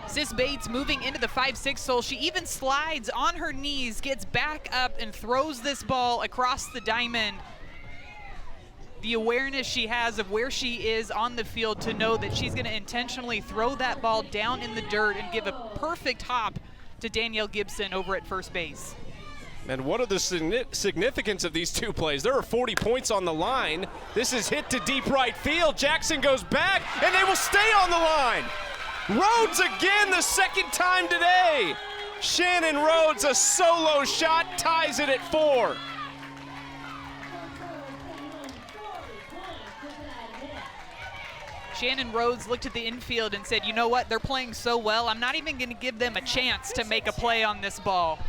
Sis Bates moving into the 5-6 hole. She even slides on her knees, gets back up and throws this ball across the diamond. The awareness she has of where she is on the field to know that she's going to intentionally throw that ball down in the dirt and give a perfect hop to Danielle Gibson over at first base. And what are the significance of these two plays? There are 40 points on the line. This is hit to deep right field. Jackson goes back, and they will stay on the line. Rhodes again, the second time today. Shannon Rhodes, a solo shot, ties it at 4. Shannon Rhodes looked at the infield and said, you know what, they're playing so well, I'm not even going to give them a chance to make a play on this ball.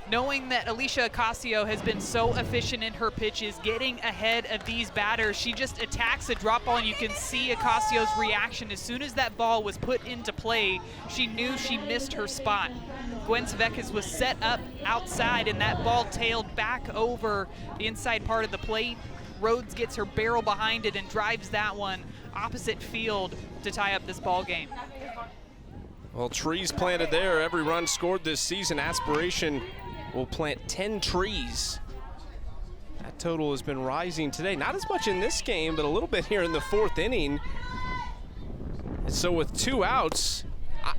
Knowing that Alicia Ocasio has been so efficient in her pitches, getting ahead of these batters, she just attacks a drop ball, and you can see Ocasio's reaction. As soon as that ball was put into play, she knew she missed her spot. Gwen Svekis was set up outside, and that ball tailed back over the inside part of the plate. Rhodes gets her barrel behind it and drives that one opposite field to tie up this ball game. Well, trees planted there. Every run scored this season. Aspiration will plant 10 trees. That total has been rising today. Not as much in this game, but a little bit here in the 4th inning. And so with 2 outs,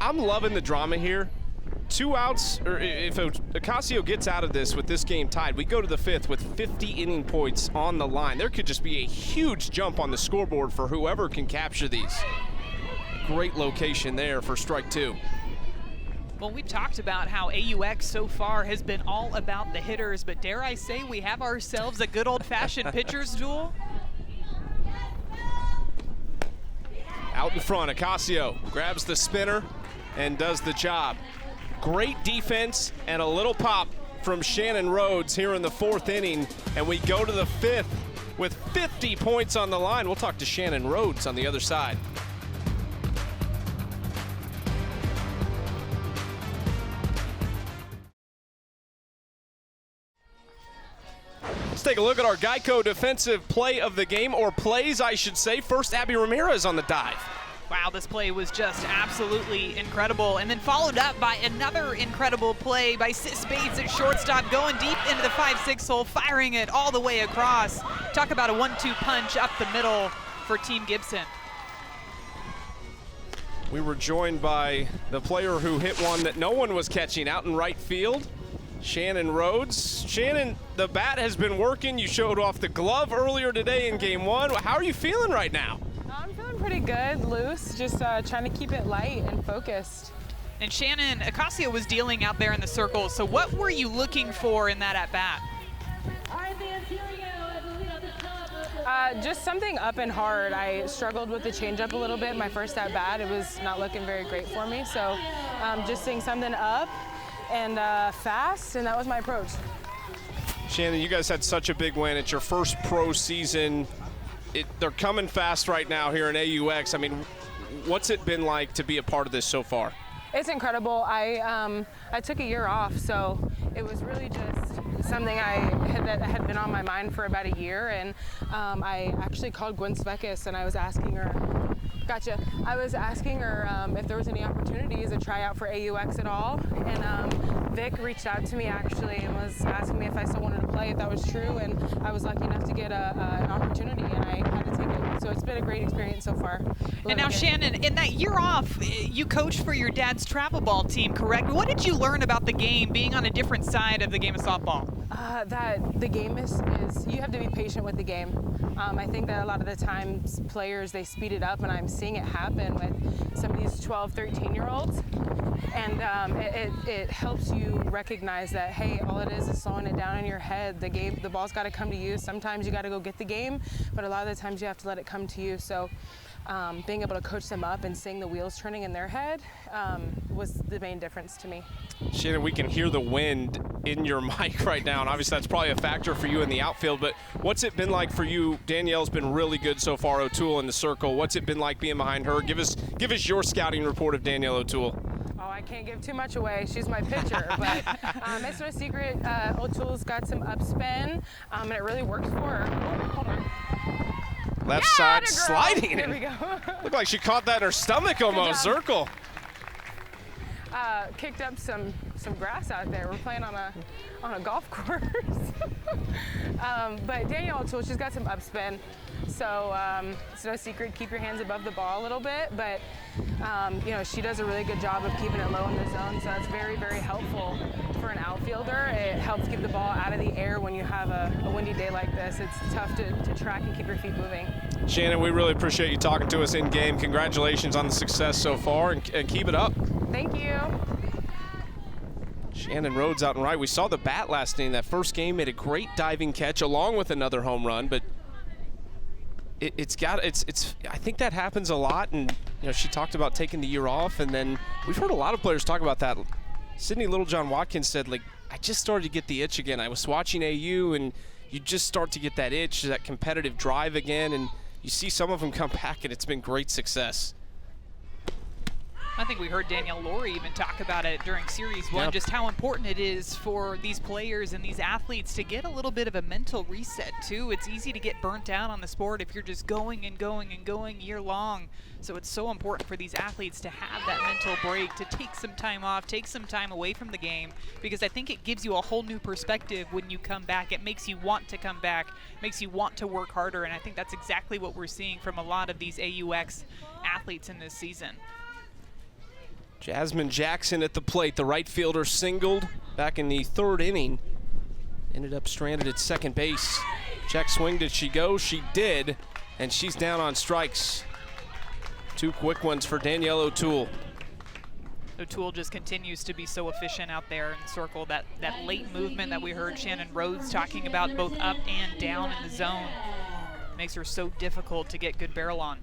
I'm loving the drama here. 2 outs, or if Ocasio gets out of this with this game tied, we go to the 5th with 50 inning points on the line. There could just be a huge jump on the scoreboard for whoever can capture these. Great location there for strike 2. Well, we've talked about how AUX so far has been all about the hitters, but dare I say we have ourselves a good old-fashioned pitcher's duel? Out in front, Ocasio grabs the spinner and does the job. Great defense and a little pop from Shannon Rhodes here in the 4th inning, and we go to the 5th with 50 points on the line. We'll talk to Shannon Rhodes on the other side. Let's take a look at our Geico defensive play of the game, or plays, I should say. First, Abby Ramirez on the dive. Wow, this play was just absolutely incredible. And then followed up by another incredible play by Sis Bates at shortstop, going deep into the 5-6 hole, firing it all the way across. Talk about a 1-2 punch up the middle for Team Gibson. We were joined by the player who hit one that no one was catching out in right field, Shannon Rhodes. Shannon, the bat has been working. You showed off the glove earlier today in game 1. How are you feeling right now? I'm feeling pretty good, loose, just trying to keep it light and focused. And Shannon, Ocasio was dealing out there in the circle, so what were you looking for in that at-bat? Just something up and hard. I struggled with the changeup a little bit. My first at-bat, it was not looking very great for me, so just seeing something up and fast, and that was my approach. Shannon, you guys had such a big win. It's your first pro season. They're coming fast right now here in AUX. I mean, what's it been like to be a part of this so far? It's incredible. I took a year off, so it was really just something that had been on my mind for about a year, and I actually called Gwen Svekis and I was asking her, I was asking her if there was any opportunities to try out for AUX at all, and Vic reached out to me actually and was asking me if I still wanted to play, if that was true, and I was lucky enough to get an opportunity, and I had to take it. So it's been a great experience so far. And now, Shannon, in that year off, you coached for your dad's travel ball team, correct? What did you learn about the game being on a different side of the game of softball? That the game is you have to be patient with the game. I think that a lot of the times players, they speed it up, and I'm seeing it happen with some of these 12, 13-year-olds. And it helps you recognize that, hey, all it is slowing it down in your head. The ball's got to come to you. Sometimes you got to go get the game, but a lot of the times you have to let it come to you. So being able to coach them up and seeing the wheels turning in their head was the main difference to me. Shannon, we can hear the wind in your mic right now, and obviously that's probably a factor for you in the outfield, but what's it been like for you? Danielle's been really good so far, O'Toole in the circle. What's it been like being behind her? Give us your scouting report of Danielle O'Toole. Oh, I can't give too much away. She's my pitcher, but it's no secret. O'Toole's got some upspin, and it really works for her. Oh, hold on. Left side sliding. There we go. Looked like she caught that in her stomach almost. Zirkle. Kicked up some grass out there. We're playing on a golf course. But Danielle O'Toole, she's got some upspin. So it's no secret, keep your hands above the ball a little bit, but she does a really good job of keeping it low in the zone, so that's very, very helpful for an outfielder. It helps keep the ball out of the air when you have a windy day like this. It's tough to track and keep your feet moving. Shannon, we really appreciate you talking to us in game. Congratulations on the success so far, and keep it up. Thank you. Shannon Rhodes out and right. We saw the bat last inning. That first game made a great diving catch along with another home run, but it's I think that happens a lot, and she talked about taking the year off, and then we've heard a lot of players talk about that. Sydney Littlejohn-Watkins said, like, I just started to get the itch again. I was watching AU, and you just start to get that itch, that competitive drive again, and you see some of them come back, and it's been great success. I think we heard Danielle Laurie even talk about it during Series 1, Yep. just how important it is for these players and these athletes to get a little bit of a mental reset, too. It's easy to get burnt out on the sport if you're just going and going and going year long. So it's so important for these athletes to have that mental break, to take some time off, take some time away from the game, because I think it gives you a whole new perspective when you come back. It makes you want to come back, makes you want to work harder, and I think that's exactly what we're seeing from a lot of these AUX athletes in this season. Jasmine Jackson at the plate. The right fielder singled back in the third inning. Ended up stranded at second base. Check swing, did she go? She did, and she's down on strikes. Two quick ones for Danielle O'Toole. O'Toole just continues to be so efficient out there in the circle. That late movement that we heard Shannon Rhodes talking about, both up and down in the zone, makes her so difficult to get good barrel on.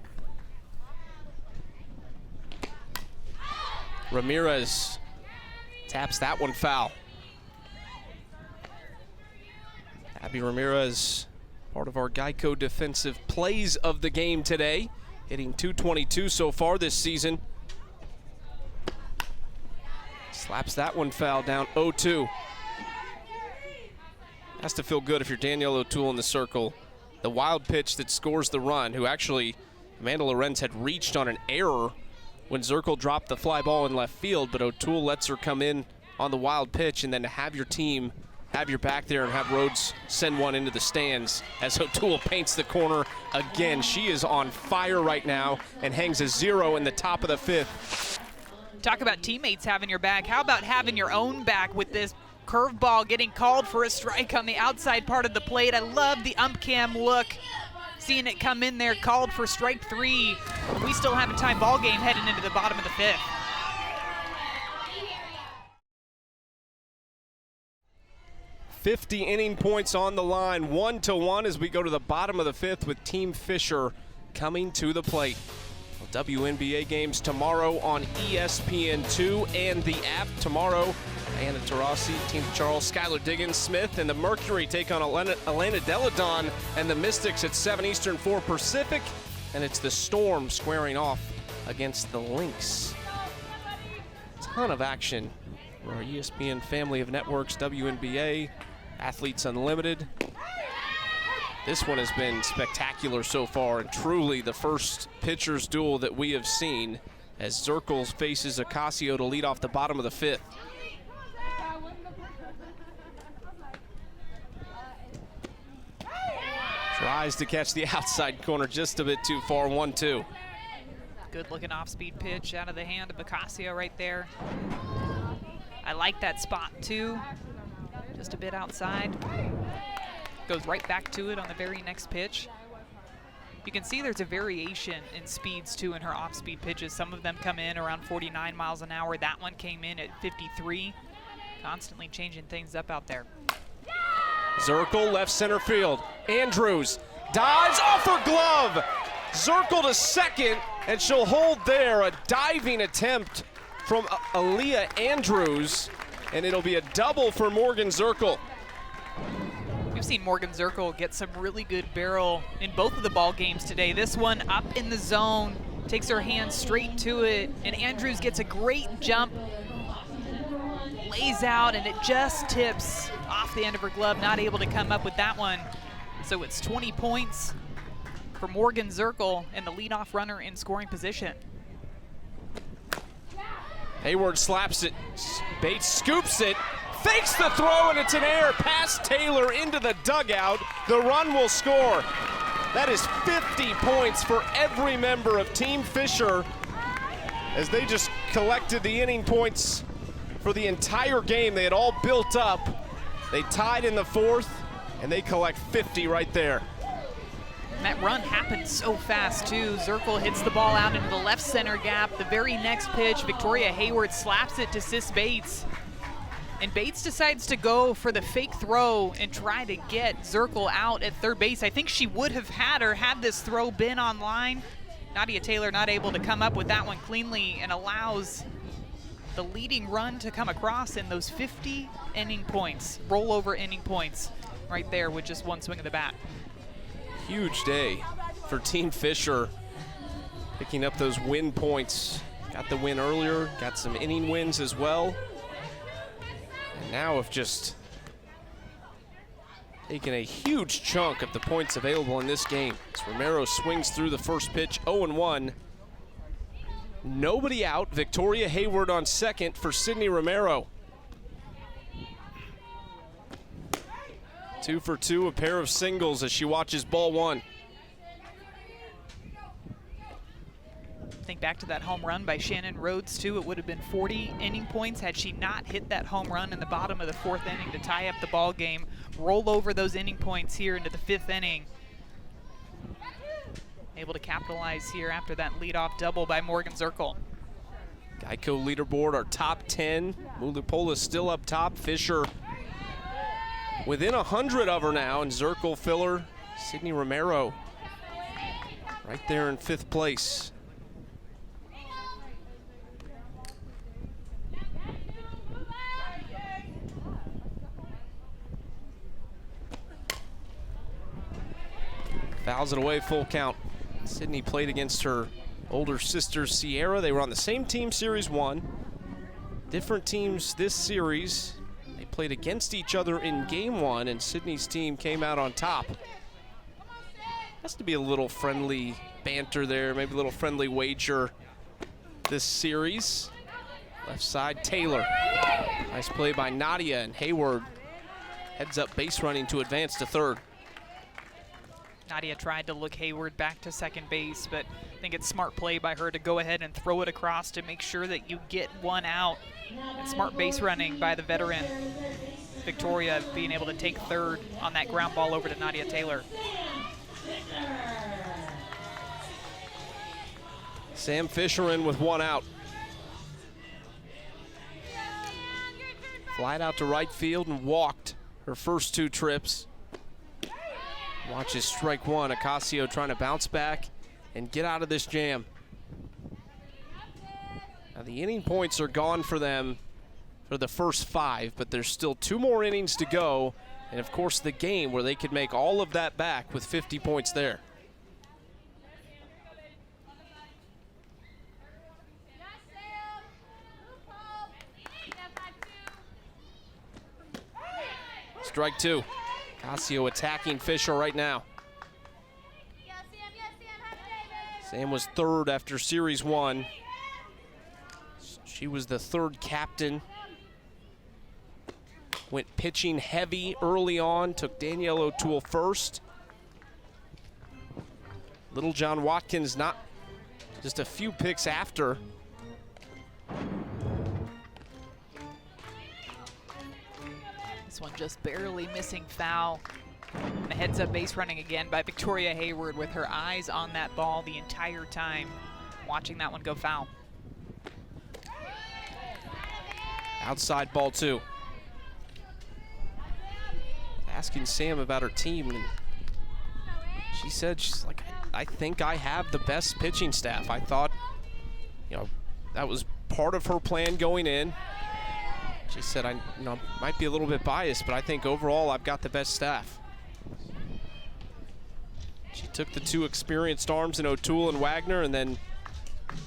Ramirez taps that one foul. Abby Ramirez, part of our Geico defensive plays of the game today, hitting .222 so far this season. Slaps that one foul down 0-2. Has to feel good if you're Danielle O'Toole in the circle. The wild pitch that scores the run, who actually Amanda Lorenz had reached on an error when Zirkle dropped the fly ball in left field, but O'Toole lets her come in on the wild pitch, and then to have your team have your back there and have Rhodes send one into the stands as O'Toole paints the corner again. She is on fire right now and hangs a 0 in the top of the fifth. Talk about teammates having your back. How about having your own back with this curveball getting called for a strike on the outside part of the plate? I love the ump cam look. Seeing it come in there, called for strike 3. We still have a tie ball game heading into the bottom of the fifth. Inning points on the line, 1-1 as we go to the bottom of the fifth with Team Fischer coming to the plate. WNBA games tomorrow on ESPN2 and the app tomorrow. Diana Taurasi, Team Charles, Skylar Diggins-Smith, and the Mercury take on Elena Deladon and the Mystics at 7 Eastern, 4 Pacific. And it's the Storm squaring off against the Lynx. Ton of action for our ESPN family of networks, WNBA, Athletes Unlimited. This one has been spectacular so far, and truly the first pitcher's duel that we have seen as Zirkle faces Ocasio to lead off the bottom of the fifth. Tries to catch the outside corner just a bit too far, 1-2. Good looking off-speed pitch out of the hand of Ocasio right there. I like that spot too, just a bit outside. Goes right back to it on the very next pitch. You can see there's a variation in speeds too in her off-speed pitches. Some of them come in around 49 miles an hour. That one came in at 53. Constantly changing things up out there. Zirkle left center field. Andrews dives off her glove. Zirkle to second, and she'll hold there. A diving attempt from Aaliyah Andrews, and it'll be a double for Morgan Zirkle. We've seen Morgan Zirkle get some really good barrel in both of the ball games today. This one up in the zone, takes her hand straight to it, and Andrews gets a great jump, lays out, and it just tips off the end of her glove, not able to come up with that one. So it's 20 points for Morgan Zirkle and the leadoff runner in scoring position. Hayward slaps it, Bates scoops it, fakes the throw, and it's an error past Taylor into the dugout. The run will score. That is 50 points for every member of Team Fischer as they just collected the inning points for the entire game. They had all built up. They tied in the fourth, and they collect 50 right there. And that run happened so fast, too. Zirkle hits the ball out into the left center gap. The very next pitch, Victoria Hayward slaps it to Sis Bates. And Bates decides to go for the fake throw and try to get Zirkle out at third base. I think she would have had her had this throw been on line. Nadia Taylor not able to come up with that one cleanly and allows the leading run to come across in those 50 inning points, rollover inning points right there with just one swing of the bat. Huge day for Team Fischer, picking up those win points. Got the win earlier, got some inning wins as well. And now have just taken a huge chunk of the points available in this game. As Romero swings through the first pitch, 0-1. Nobody out. Victoria Hayward on second for Sydney Romero. 2 for 2, a pair of singles as she watches ball one. Think back to that home run by Shannon Rhodes, too. It would have been 40 inning points had she not hit that home run in the bottom of the fourth inning to tie up the ball game. Roll over those inning points here into the fifth inning. Able to capitalize here after that leadoff double by Morgan Zirkle. Geico leaderboard, our top 10. Mulipola still up top. Fischer within 100 of her now, and Zirkle, Filler, Sydney Romero right there in fifth place. Fouls it away, full count. Sydney played against her older sister Sierra. They were on the same team Series 1. Different teams this series. They played against each other in Game 1, and Sydney's team came out on top. Has to be a little friendly banter there, maybe a little friendly wager this series. Left side, Taylor. Nice play by Nadia, and Hayward heads up base running to advance to third. Nadia tried to look Hayward back to second base, but I think it's smart play by her to go ahead and throw it across to make sure that you get one out. And smart base running by the veteran Victoria, being able to take third on that ground ball over to Nadia Taylor. Sam Fischer in with one out. Flied out to right field and walked her first two trips. Watches strike one. Ocasio trying to bounce back and get out of this jam. Now the inning points are gone for them for the first 5, but there's still 2 more innings to go. And of course the game where they could make all of that back with 50 points there. Strike 2. Ocasio attacking Fischer right now. Sam was third after Series 1. She was the third captain. Went pitching heavy early on, took Danielle O'Toole first. Little John Watkins not just a few picks after. This one just barely missing foul. And a heads up base running again by Victoria Hayward with her eyes on that ball the entire time, watching that one go foul. Outside ball 2. Asking Sam about her team, and she said she's like, I think I have the best pitching staff. I thought, that was part of her plan going in. She said, I might be a little bit biased, but I think overall I've got the best staff. She took the 2 experienced arms in O'Toole and Wagner, and then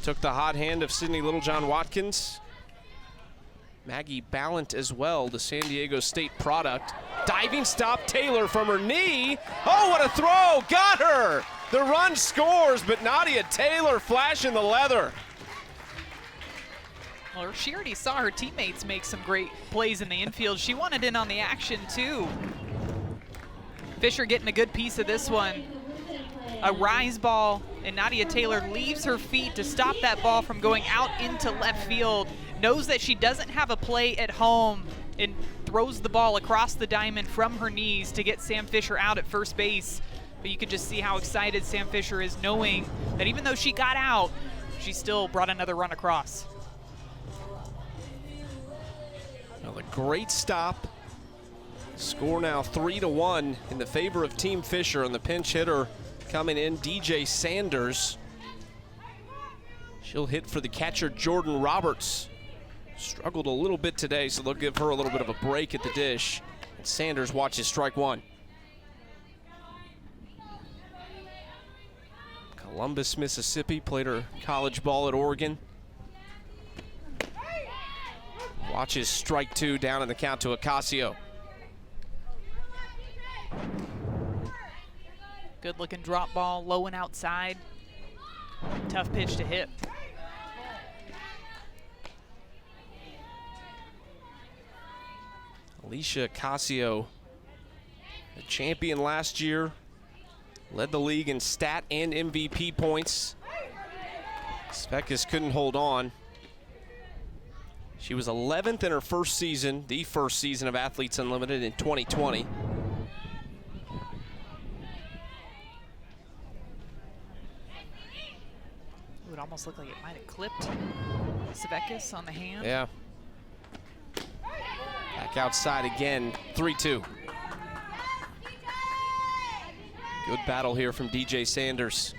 took the hot hand of Sydney Littlejohn-Watkins. Maggie Ballant as well, the San Diego State product. Diving stop, Taylor from her knee. Oh, what a throw, got her! The run scores, but Nadia Taylor flashing the leather. Well, she already saw her teammates make some great plays in the infield. She wanted in on the action too. Fischer getting a good piece of this one. A rise ball, and Nadia Taylor leaves her feet to stop that ball from going out into left field. Knows that she doesn't have a play at home and throws the ball across the diamond from her knees to get Sam Fischer out at first base. But you could just see how excited Sam Fischer is, knowing that even though she got out, she still brought another run across. Well, a great stop. Score now 3-1 in the favor of Team Fischer, and the pinch hitter coming in, DJ Sanders. She'll hit for the catcher, Jordan Roberts. Struggled a little bit today, so they'll give her a little bit of a break at the dish. And Sanders watches strike 1. Columbus, Mississippi, played her college ball at Oregon. Watches strike 2 down in the count to Ocasio. Good looking drop ball, low and outside. Tough pitch to hit. Alicia Ocasio, the champion last year, led the league in stat and MVP points. Spekas couldn't hold on. She was 11th in her first season, the first season of Athletes Unlimited in 2020. It would almost look like it might have clipped Spekas on the hand. Yeah. Back outside again, 3-2. Good battle here from DJ Sanders.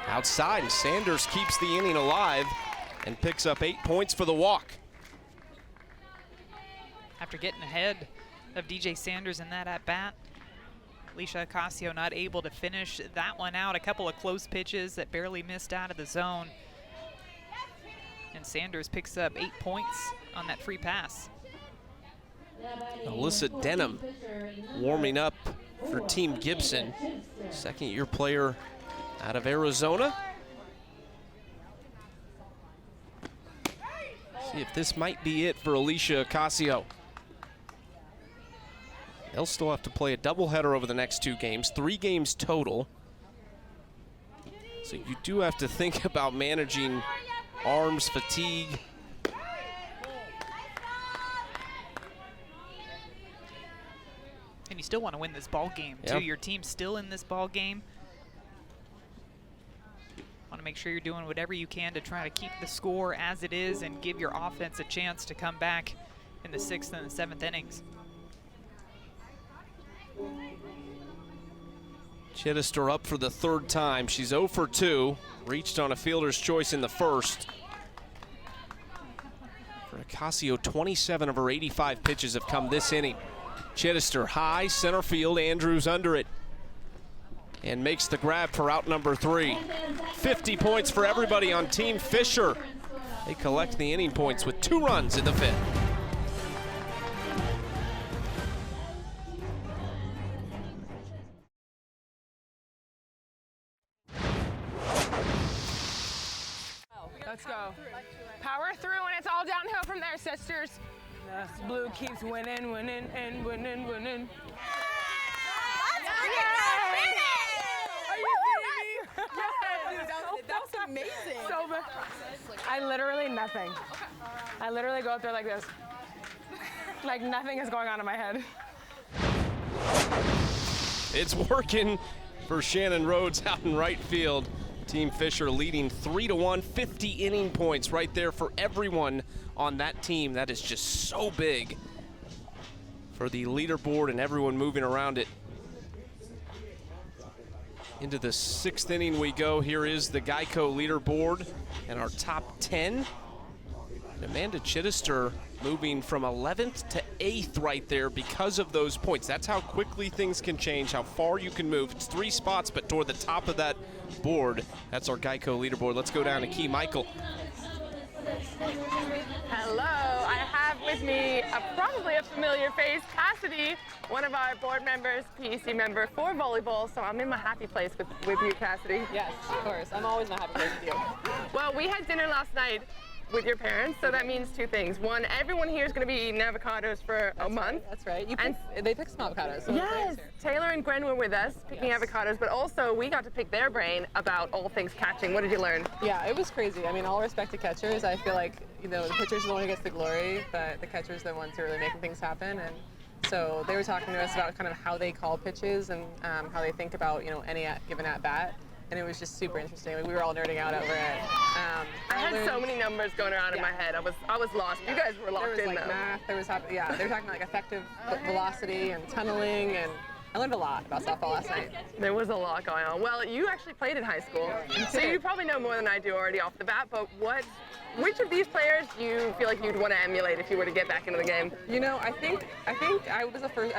Outside, and Sanders keeps the inning alive and picks up 8 points for the walk. After getting ahead of DJ Sanders in that at-bat, Alicia Ocasio not able to finish that one out. A couple of close pitches that barely missed out of the zone. And Sanders picks up 8 points on that free pass. Alyssa Denham warming up for Team Gibson. Second-year player out of Arizona. See if this might be it for Alicia Ocasio. They'll still have to play a doubleheader over the next 2 games, 3 games total. So you do have to think about managing arms, fatigue. And you still want to win this ball game too. Yep. Your team's still in this ball game. Want to make sure you're doing whatever you can to try to keep the score as it is and give your offense a chance to come back in the 6th and the 7th innings. Chittister up for the 3rd time. She's 0 for 2. Reached on a fielder's choice in the first. For Ocasio, 27 of her 85 pitches have come this inning. Chittister high, center field, Andrews under it. And makes the grab for out number 3. 50 points for everybody on Team Fischer. They collect the inning points with 2 runs in the 5th. Let's go. Power through, and it's all downhill from there, sisters. Yes, blue keeps winning, winning, and winning, winning. That was amazing. So bad. I literally nothing. I literally go up there like this. Like nothing is going on in my head. It's working for Shannon Rhodes out in right field. Team Fischer leading 3-1, 50 inning points right there for everyone on that team. That is just so big for the leaderboard and everyone moving around it. Into the 6th inning we go. Here is the Geico leaderboard and our top 10. And Amanda Chittister moving from 11th to 8th right there because of those points. That's how quickly things can change, how far you can move. It's 3 spots, but toward the top of that board. That's our Geico leaderboard. Let's go down to Key Michael. Hello, I have with me probably a familiar face, Cassidy, one of our board members, PEC member for volleyball, so I'm in my happy place with you, Cassidy. Yes, of course. I'm always in my happy place with you. Well, we had dinner last night with your parents, so that means 2 things. One, everyone here is going to be eating avocados for a month. That's right. They picked some avocados. So yes, Taylor and Gwen were with us picking avocados, but also we got to pick their brain about all things catching. What did you learn? Yeah, it was crazy. I mean, all respect to catchers. I feel like, you know, the pitchers are the one who gets the glory, but the catchers are the ones who are really making things happen. And so they were talking to us about kind of how they call pitches and how they think about, you know, any given at bat. And it was just super interesting. Like, we were all nerding out over it. I had so many numbers going around in my head. I was lost. You guys were locked in. There was like math. There was they were talking about like effective velocity and tunneling, and I learned a lot about softball last night. There was a lot going on. Well, you actually played in high school, so you probably know more than I do already off the bat. But which of these players do you feel like you'd want to emulate if you were to get back into the game? You know, I think I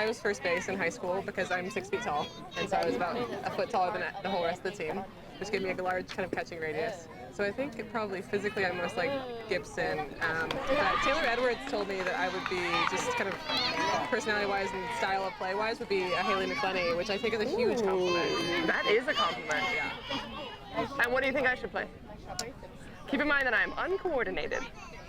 was first base in high school because I'm 6 feet tall, and so I was about a foot taller than the whole rest of the team, which gave me a large kind of catching radius. So I think probably physically I'm most like Gibson. But Taylor Edwards told me that I would be just kind of personality-wise and style of play-wise would be a Haley McClenny, which I think is a huge compliment. That is a compliment. Yeah. And what do you think I should play? Keep in mind that I'm uncoordinated.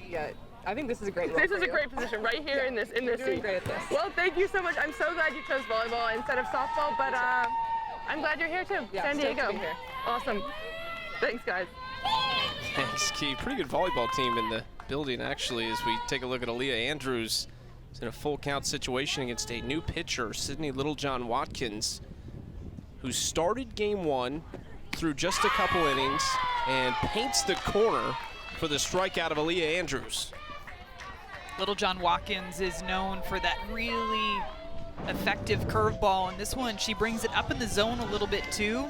Yeah, I think this is a great role. This is a great position right here in this You're doing seat. great at this. Well, thank you so much. I'm so glad you chose volleyball instead of softball, but I'm glad you're here too. Yeah, San Diego. to be here. Awesome. Thanks, guys. Thanks, Key. Pretty good volleyball team in the building, actually, as we take a look at Aaliyah Andrews. It's in a full count situation against a new pitcher, Sydney Littlejohn-Watkins, who started game 1 through just a couple innings and paints the corner for the strikeout of Aaliyah Andrews. Littlejohn-Watkins is known for that really effective curveball, and this one she brings it up in the zone a little bit too.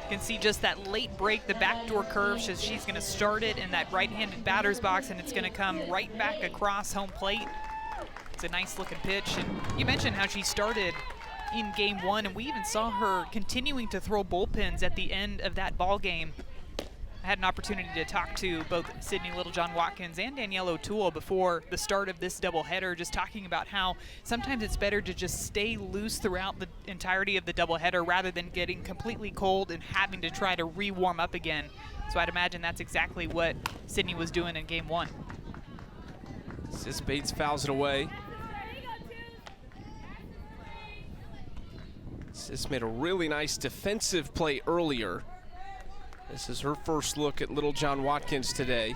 You can see just that late break, the backdoor curve, so she's going to start it in that right-handed batter's box, and it's going to come right back across home plate. It's a nice looking pitch, and you mentioned how she started in game 1, and we even saw her continuing to throw bullpens at the end of that ball game. I had an opportunity to talk to both Sydney Littlejohn-Watkins and Danielle O'Toole before the start of this doubleheader, just talking about how sometimes it's better to just stay loose throughout the entirety of the doubleheader rather than getting completely cold and having to try to re-warm up again. So I'd imagine that's exactly what Sydney was doing in game 1. Sis Bates fouls it away. Sis made a really nice defensive play earlier. This is her first look at Littlejohn-Watkins today.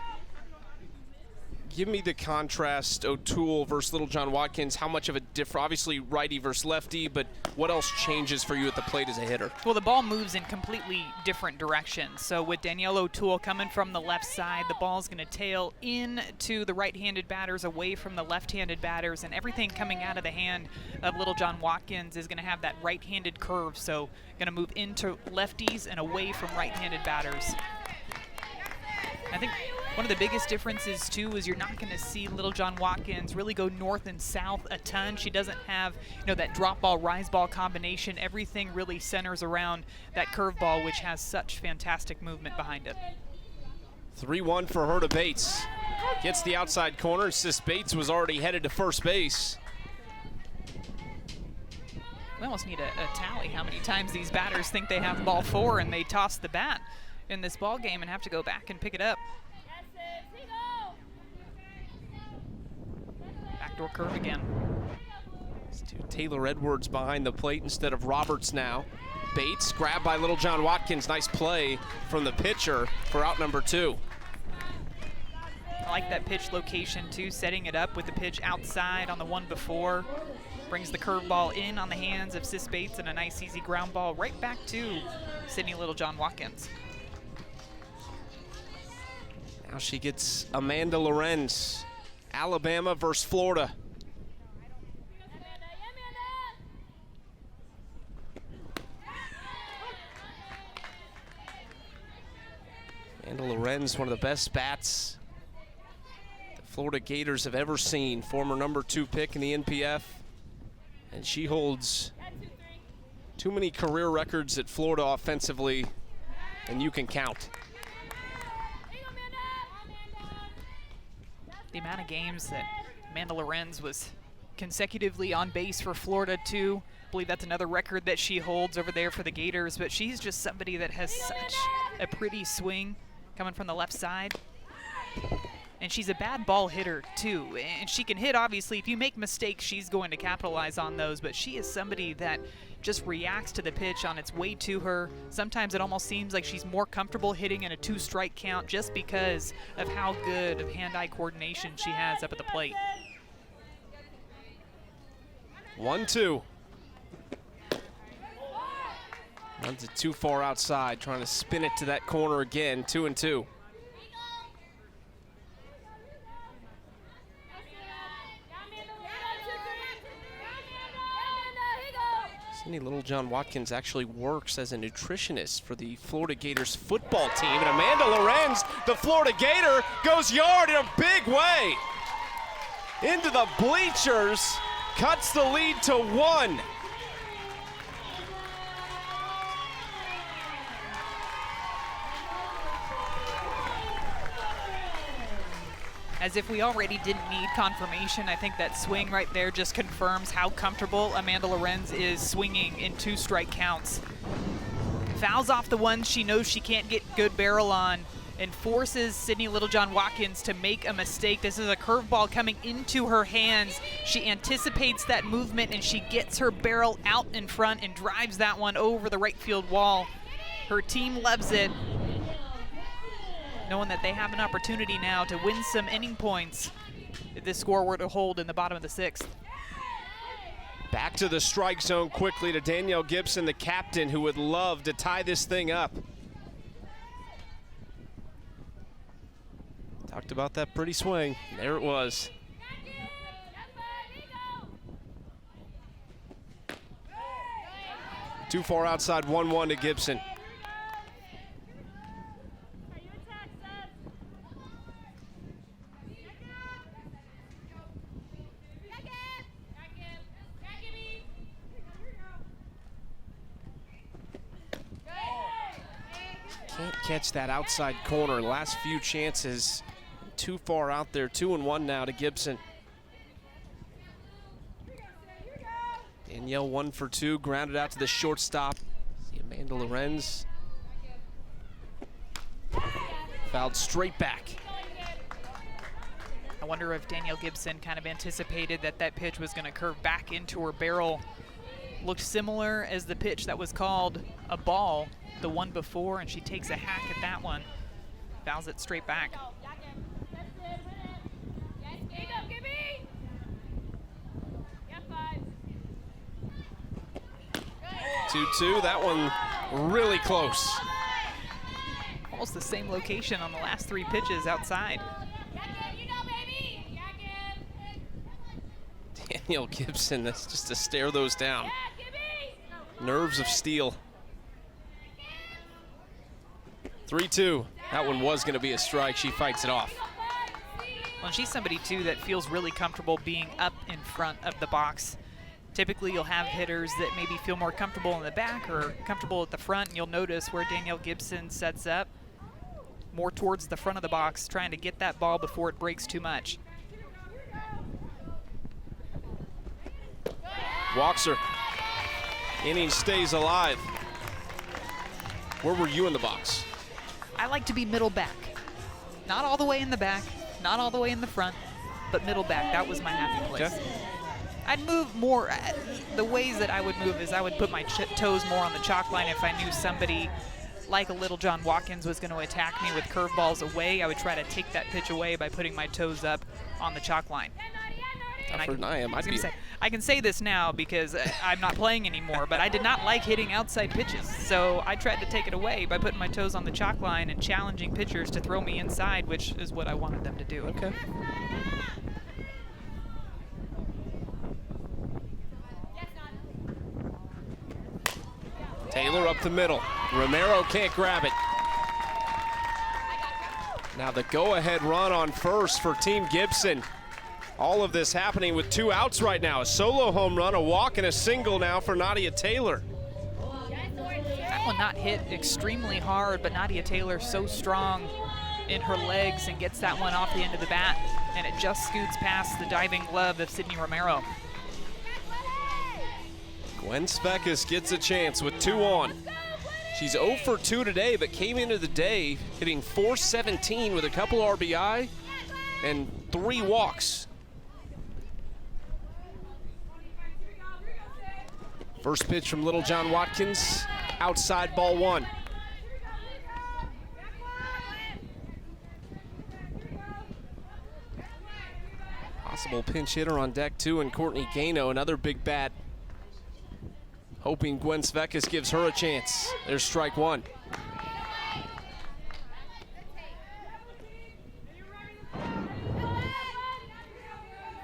Give me the contrast, O'Toole versus Littlejohn-Watkins. How much of a difference? Obviously righty versus lefty, but what else changes for you at the plate as a hitter? Well, the ball moves in completely different directions. So with Danielle O'Toole coming from the left side, the ball's going to tail into the right-handed batters, away from the left-handed batters, and everything coming out of the hand of Littlejohn-Watkins is going to have that right-handed curve. So going to move into lefties and away from right-handed batters. I think one of the biggest differences, too, is you're not going to see Littlejohn-Watkins really go north and south a ton. She doesn't have, that drop ball, rise ball combination. Everything really centers around that curveball, which has such fantastic movement behind it. 3-1 for her to Bates. Gets the outside corner. Sis Bates was already headed to first base. We almost need a tally how many times these batters think they have ball 4 and they toss the bat in this ball game and have to go back and pick it up. Backdoor curve again. It's to Taylor Edwards behind the plate instead of Roberts now. Bates grabbed by Littlejohn-Watkins. Nice play from the pitcher for out number 2. I like that pitch location too, setting it up with the pitch outside on the one before. Brings the curveball in on the hands of Sis Bates and a nice easy ground ball right back to Sydney Littlejohn-Watkins. Now she gets Amanda Lorenz. Alabama versus Florida. Amanda Lorenz, one of the best bats the Florida Gators have ever seen. Former #2 pick in the NPF. And she holds too many career records at Florida offensively, and you can count. The amount of games that Amanda Lorenz was consecutively on base for Florida too. I believe that's another record that she holds over there for the Gators, but she's just somebody that has such a pretty swing coming from the left side. And she's a bad ball hitter too. And she can hit, obviously. If you make mistakes, she's going to capitalize on those, but she is somebody that just reacts to the pitch on its way to her. Sometimes it almost seems like she's more comfortable hitting in a 2-strike count just because of how good of hand-eye coordination she has up at the plate. 1-2. Runs it too far outside, trying to spin it to that corner again. 2-2. Sydney Littlejohn-Watkins actually works as a nutritionist for the Florida Gators football team. And Amanda Lorenz, the Florida Gator, goes yard in a big way. Into the bleachers, cuts the lead to 1. As if we already didn't need confirmation, I think that swing right there just confirms how comfortable Amanda Lorenz is swinging in 2-strike counts. Fouls off the ones she knows she can't get good barrel on and forces Sydney Littlejohn-Watkins to make a mistake. This is a curveball coming into her hands. She anticipates that movement and she gets her barrel out in front and drives that one over the right field wall. Her team loves it, knowing that they have an opportunity now to win some inning points if this score were to hold in the bottom of the 6th. Back to the strike zone quickly to Danielle Gibson, the captain, who would love to tie this thing up. Talked about that pretty swing. There it was. Too far outside, 1-1 to Gibson. Can't catch that outside corner. Last few chances, too far out there. 2-1 now to Gibson. Danielle 1 for 2, grounded out to the shortstop. See Amanda Lorenz. Fouled straight back. I wonder if Danielle Gibson kind of anticipated that that pitch was going to curve back into her barrel. Looked similar as the pitch that was called a ball the one before, and she takes a hack at that one. Fouls it straight back. 2-2, that one really close. Almost the same location on the last 3 pitches outside. Danielle Gibson, that's just to stare those down. Nerves of steel. 3-2, that one was gonna be a strike. She fights it off. Well, she's somebody too that feels really comfortable being up in front of the box. Typically you'll have hitters that maybe feel more comfortable in the back or comfortable at the front, and you'll notice where Danielle Gibson sets up more towards the front of the box, trying to get that ball before it breaks too much. Walks her. Inning stays alive. Where were you in the box? I like to be middle back. Not all the way in the back, not all the way in the front, but middle back. That was my happy place. Okay. I'd move more. The ways that I would move is I would put my toes more on the chalk line if I knew somebody like a Littlejohn-Watkins was going to attack me with curveballs away. I would try to take that pitch away by putting my toes up on the chalk line. I can say this now because I'm not playing anymore, but I did not like hitting outside pitches. So I tried to take it away by putting my toes on the chalk line and challenging pitchers to throw me inside, which is what I wanted them to do. Okay. Taylor up the middle. Romero can't grab it. Now the go-ahead run on first for Team Gibson. All of this happening with 2 outs right now. A solo home run, a walk, and a single now for Nadia Taylor. That one not hit extremely hard, but Nadia Taylor so strong in her legs and gets that one off the end of the bat, and it just scoots past the diving glove of Sydney Romero. Gwen Svekis gets a chance with 2 on. She's 0 for 2 today, but came into the day hitting .417 with a couple RBI and 3 walks. First pitch from Little John Watkins, outside, ball 1. Possible pinch hitter on deck 2, and Courtney Gano, another big bat. Hoping Gwen Svekis gives her a chance. There's strike 1.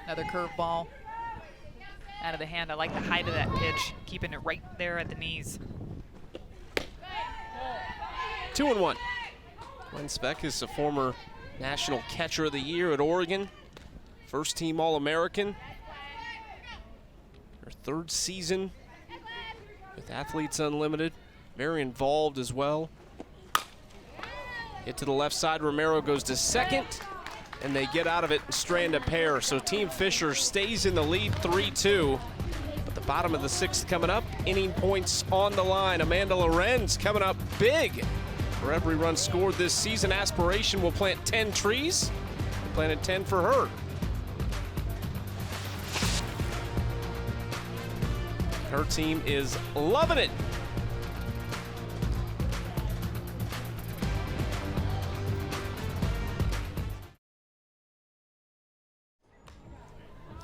Another curveball out of the hand. I like the height of that pitch, keeping it right there at the knees. 2-1. Gwen Svekis, a former National Catcher of the Year at Oregon. First team All-American. Her 3rd season with Athletes Unlimited. Very involved as well. Hit to the left side. Romero goes to second, and they get out of it and strand a pair. So Team Fischer stays in the lead 3-2. But the bottom of the 6th coming up. Inning points on the line. Amanda Lorenz coming up big. For every run scored this season, aspiration will plant 10 trees. They planted 10 for her. Her team is loving it.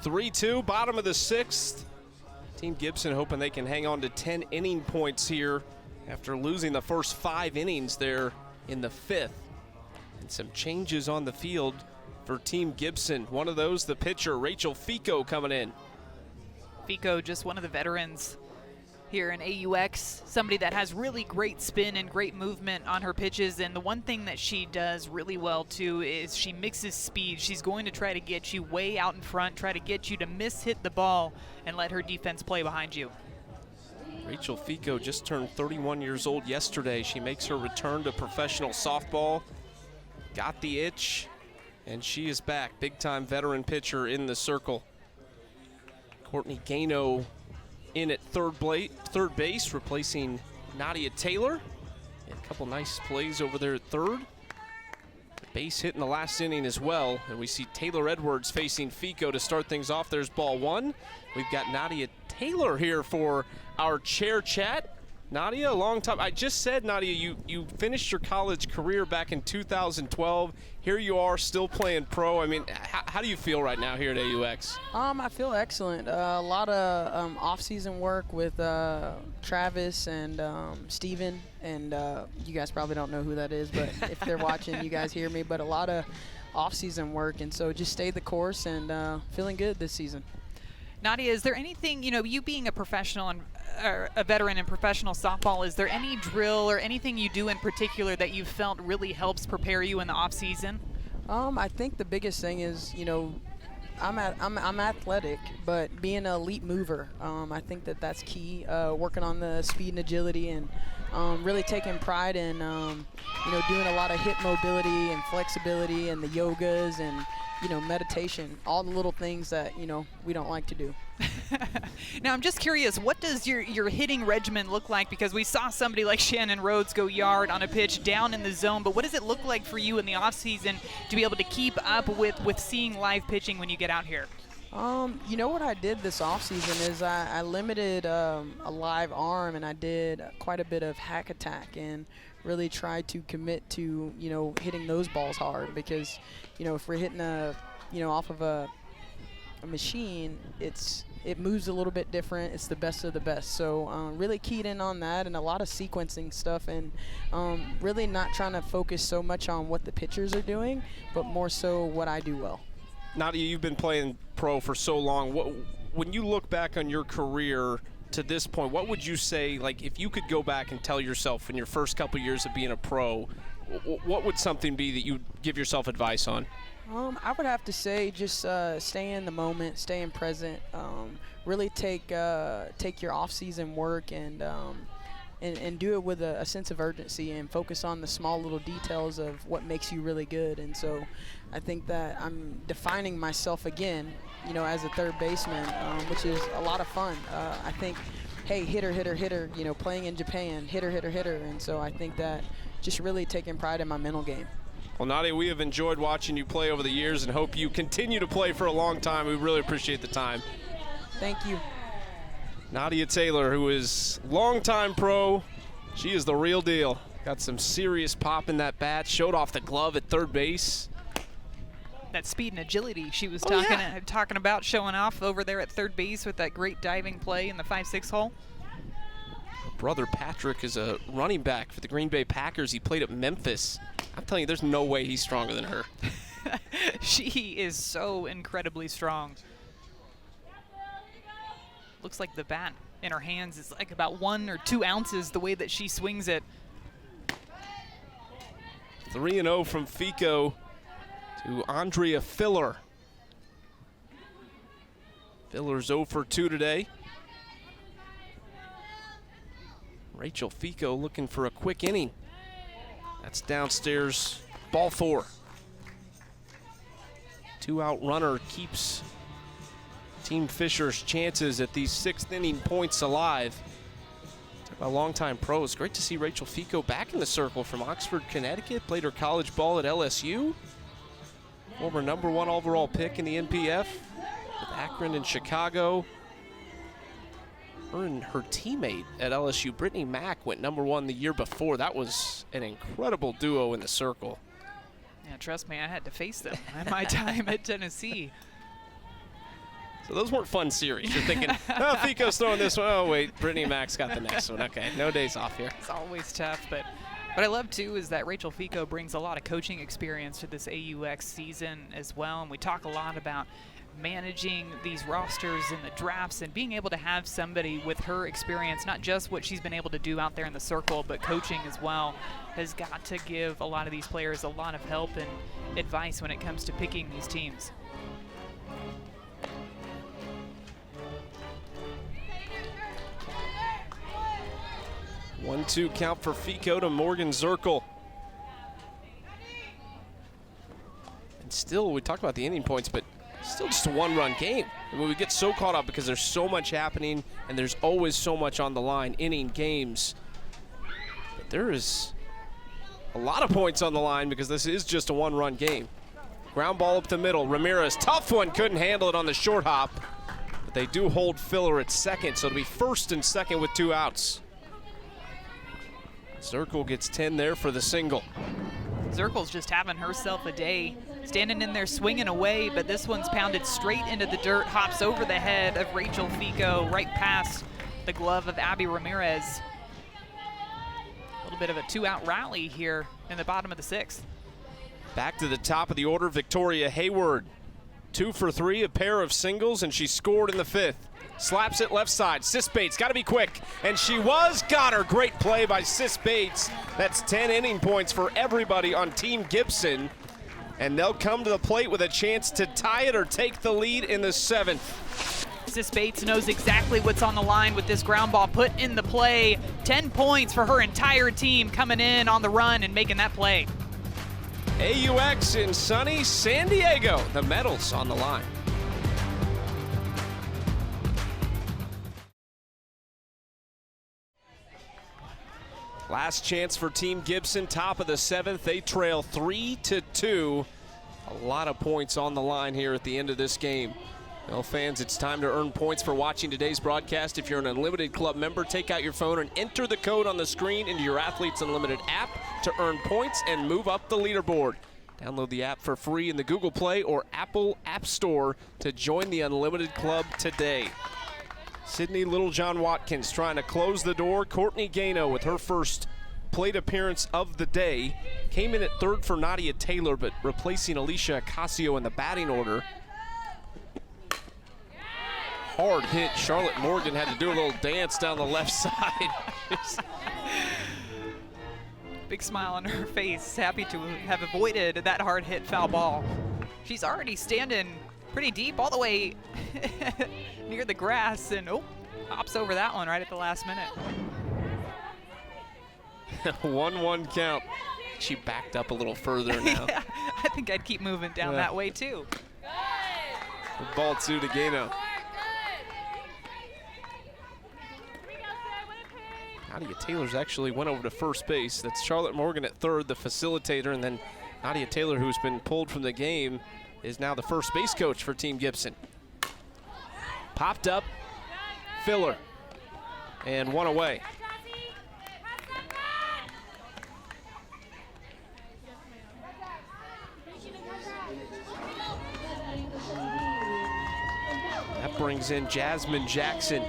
(3-2), bottom of the 6th. Team Gibson hoping they can hang on to 10 inning points here after losing the first 5 innings there in the 5th. And some changes on the field for Team Gibson. One of those, the pitcher, Rachel Fico, coming in. Fico, just one of the veterans here in AUX, somebody that has really great spin and great movement on her pitches, and the one thing that she does really well too is she mixes speed. She's going to try to get you way out in front, try to get you to miss-hit the ball and let her defense play behind you. Rachel Fico just turned 31 years old yesterday. She makes her return to professional softball, got the itch, and she is back. Big-time veteran pitcher in the circle. Courtney Gano in at third base, replacing Nadia Taylor. And a couple nice plays over there at third. Base hit in the last inning as well. And we see Taylor Edwards facing Fico to start things off. There's ball 1. We've got Nadia Taylor here for our chair chat. Nadia, a long time. I just said, Nadia, you finished your college career back in 2012. Here you are still playing pro. I mean, how do you feel right now here at AUX? I feel excellent. A lot of off-season work with Travis and Steven, and you guys probably don't know who that is, but if they're watching, you guys hear me. But a lot of off-season work, and so just stayed the course and feeling good this season. Nadia, is there anything, you being a professional and a veteran in professional softball, is there any drill or anything you do in particular that you felt really helps prepare you in the off season? I think the biggest thing is, I'm athletic, but being an elite mover, I think that's key. Working on the speed and agility, and really taking pride in, doing a lot of hip mobility and flexibility and the yogas and, meditation, all the little things that, we don't like to do. Now, I'm just curious, what does your hitting regimen look like? Because we saw somebody like Shannon Rhodes go yard on a pitch down in the zone, but what does it look like for you in the offseason to be able to keep up with seeing live pitching when you get out here? What I did this offseason is I limited a live arm, and I did quite a bit of hack attack and really tried to commit to, hitting those balls hard, because, if we're hitting off of a machine, it's it moves a little bit different. It's the best of the best. So really keyed in on that and a lot of sequencing stuff, and really not trying to focus so much on what the pitchers are doing, but more so what I do well. Nadia, you've been playing pro for so long. When you look back on your career to this point, what would you say, like, if you could go back and tell yourself in your first couple years of being a pro, what would something be that you'd give yourself advice on? I would have to say just stay in the moment, staying present, really take your off-season work and do it with a sense of urgency and focus on the small little details of what makes you really good. And so I think that I'm defining myself again, you know, as a third baseman, which is a lot of fun. I think, hey, hitter, hitter, hitter, you know, playing in Japan, hitter, hitter, hitter. And so I think that just really taking pride in my mental game. Well, Nadia, we have enjoyed watching you play over the years and hope you continue to play for a long time. We really appreciate the time. Thank you. Nadia Taylor, who is longtime pro. She is the real deal. Got some serious pop in that bat, showed off the glove at third base. That speed and agility she was talking about, showing off over there at third base with that great diving play in the 5-6 hole. Brother Patrick is a running back for the Green Bay Packers. He played at Memphis. I'm telling you, there's no way he's stronger than her. She is so incredibly strong. Looks like the bat in her hands is like about 1 or 2 ounces the way that she swings it. 3-0 from Fico to Andrea Filler. Filler's 0 for 2 today. Rachel Fico looking for a quick inning. That's downstairs, ball 4. 2-out runner keeps Team Fisher's chances at these 6th inning points alive. Talk about longtime pros. Great to see Rachel Fico back in the circle from Oxford, Connecticut. Played her college ball at LSU. Former #1 overall pick in the NPF with Akron and Chicago. Her and her teammate at LSU, Brittany Mack, went #1 the year before. That was an incredible duo in the circle. Yeah, trust me, I had to face them in my time at Tennessee. So those weren't fun series. You're thinking, oh, Fico's throwing this one. Oh, wait, Brittany Mack's got the next one. Okay, no days off here. It's always tough, but what I love, too, is that Rachel Fico brings a lot of coaching experience to this AUX season as well, and we talk a lot about managing these rosters and the drafts and being able to have somebody with her experience, not just what she's been able to do out there in the circle, but coaching as well, has got to give a lot of these players a lot of help and advice when it comes to picking these teams. One-two count for Fico to Morgan Zirkle. And still, we talked about the inning points, but still just a 1-run game. I mean, we get so caught up because there's so much happening and there's always so much on the line, inning games. But there is a lot of points on the line because this is just a 1-run game. Ground ball up the middle. Ramirez, tough one, couldn't handle it on the short hop. But they do hold Filler at second, so it'll be first and second with 2 outs. Zirkle gets 10 there for the single. Zirkle's just having herself a day, standing in there swinging away, but this one's pounded straight into the dirt, hops over the head of Rachel Fico, right past the glove of Abby Ramirez. A little bit of a 2-out rally here in the bottom of the 6th. Back to the top of the order, Victoria Hayward. 2 for 3, a pair of singles, and she scored in the 5th. Slaps it left side. Sis Bates got to be quick, and she was. Got her. Great play by Sis Bates. That's 10 inning points for everybody on Team Gibson, and they'll come to the plate with a chance to tie it or take the lead in the 7th. Sis Bates knows exactly what's on the line with this ground ball put in the play. 10 points for her entire team coming in on the run and making that play. AUX in sunny San Diego. The medals on the line. Last chance for Team Gibson, top of the 7th. They trail 3-2. A lot of points on the line here at the end of this game. Well, fans, it's time to earn points for watching today's broadcast. If you're an Unlimited Club member, take out your phone and enter the code on the screen into your Athletes Unlimited app to earn points and move up the leaderboard. Download the app for free in the Google Play or Apple App Store to join the Unlimited Club today. Sydney Littlejohn Watkins trying to close the door. Courtney Gano with her first plate appearance of the day. Came in at third for Nadia Taylor, but replacing Alicia Ocasio in the batting order. Hard hit. Charlotte Morgan had to do a little dance down the left side. Big smile on her face, happy to have avoided that hard hit foul ball. She's already standing pretty deep all the way near the grass, and hops over that one right at the last minute. 1-1 count. She backed up a little further now. Yeah, I think I'd keep moving down that way too. Ball 2 to Gano. Nadia Taylor's actually went over to first base. That's Charlotte Morgan at third, the facilitator, and then Nadia Taylor, who's been pulled from the game, is now the first base coach for Team Gibson. Popped up, filler, and one away. That brings in Jasmine Jackson,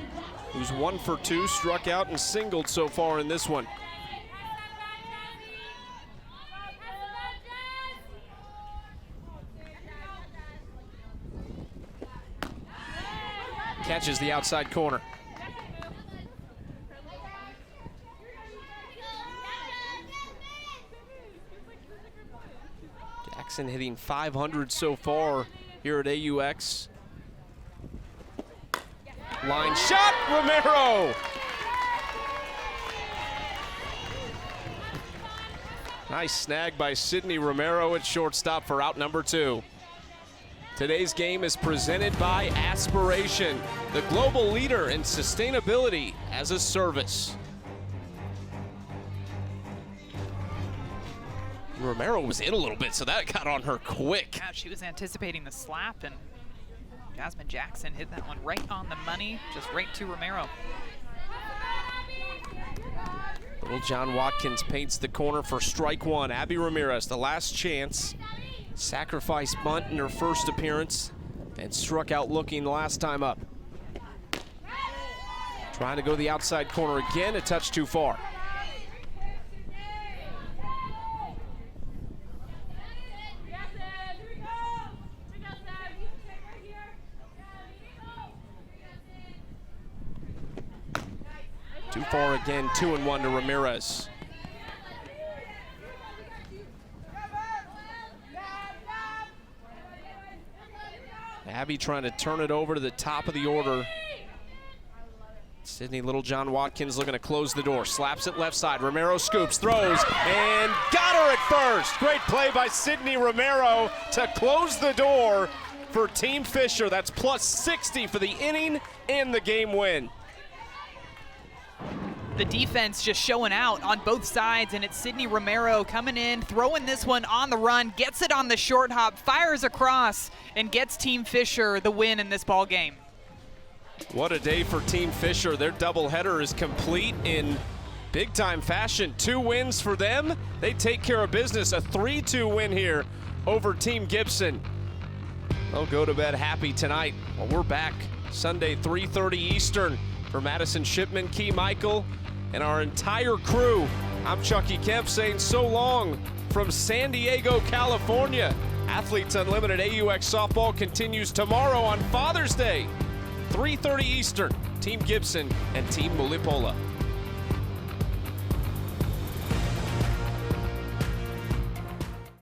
who's 1 for 2, struck out and singled so far in this one. Catches the outside corner. Jackson hitting .500 so far here at AUX. Line shot, Romero! Nice snag by Sydney Romero at shortstop for out number 2. Today's game is presented by Aspiration, the global leader in sustainability as a service. Romero was in a little bit, so that got on her quick. Yeah, she was anticipating the slap, and Jasmine Jackson hit that one right on the money, just right to Romero. Littlejohn Watkins paints the corner for strike 1. Abby Ramirez, the last chance. Sacrifice bunt in her first appearance and struck out looking the last time up. Trying to go the outside corner again, a touch too far. Too far again, 2-1 to Ramirez. Abby trying to turn it over to the top of the order. Sydney Littlejohn Watkins looking to close the door. Slaps it left side. Romero scoops, throws, and got her at first. Great play by Sydney Romero to close the door for Team Fischer. That's plus 60 for the inning and the game win. The defense just showing out on both sides, and it's Sydney Romero coming in, throwing this one on the run, gets it on the short hop, fires across, and gets Team Fischer the win in this ball game. What a day for Team Fischer. Their doubleheader is complete in big-time fashion. 2 wins for them. They take care of business. A 3-2 win here over Team Gibson. They'll go to bed happy tonight. Well, we're back Sunday, 3:30 Eastern. For Madison Shipman, Key Michael, and our entire crew, I'm Chucky Kemp saying so long from San Diego, California. Athletes Unlimited AUX softball continues tomorrow on Father's Day, 3:30 Eastern. Team Gibson and Team Mulipola.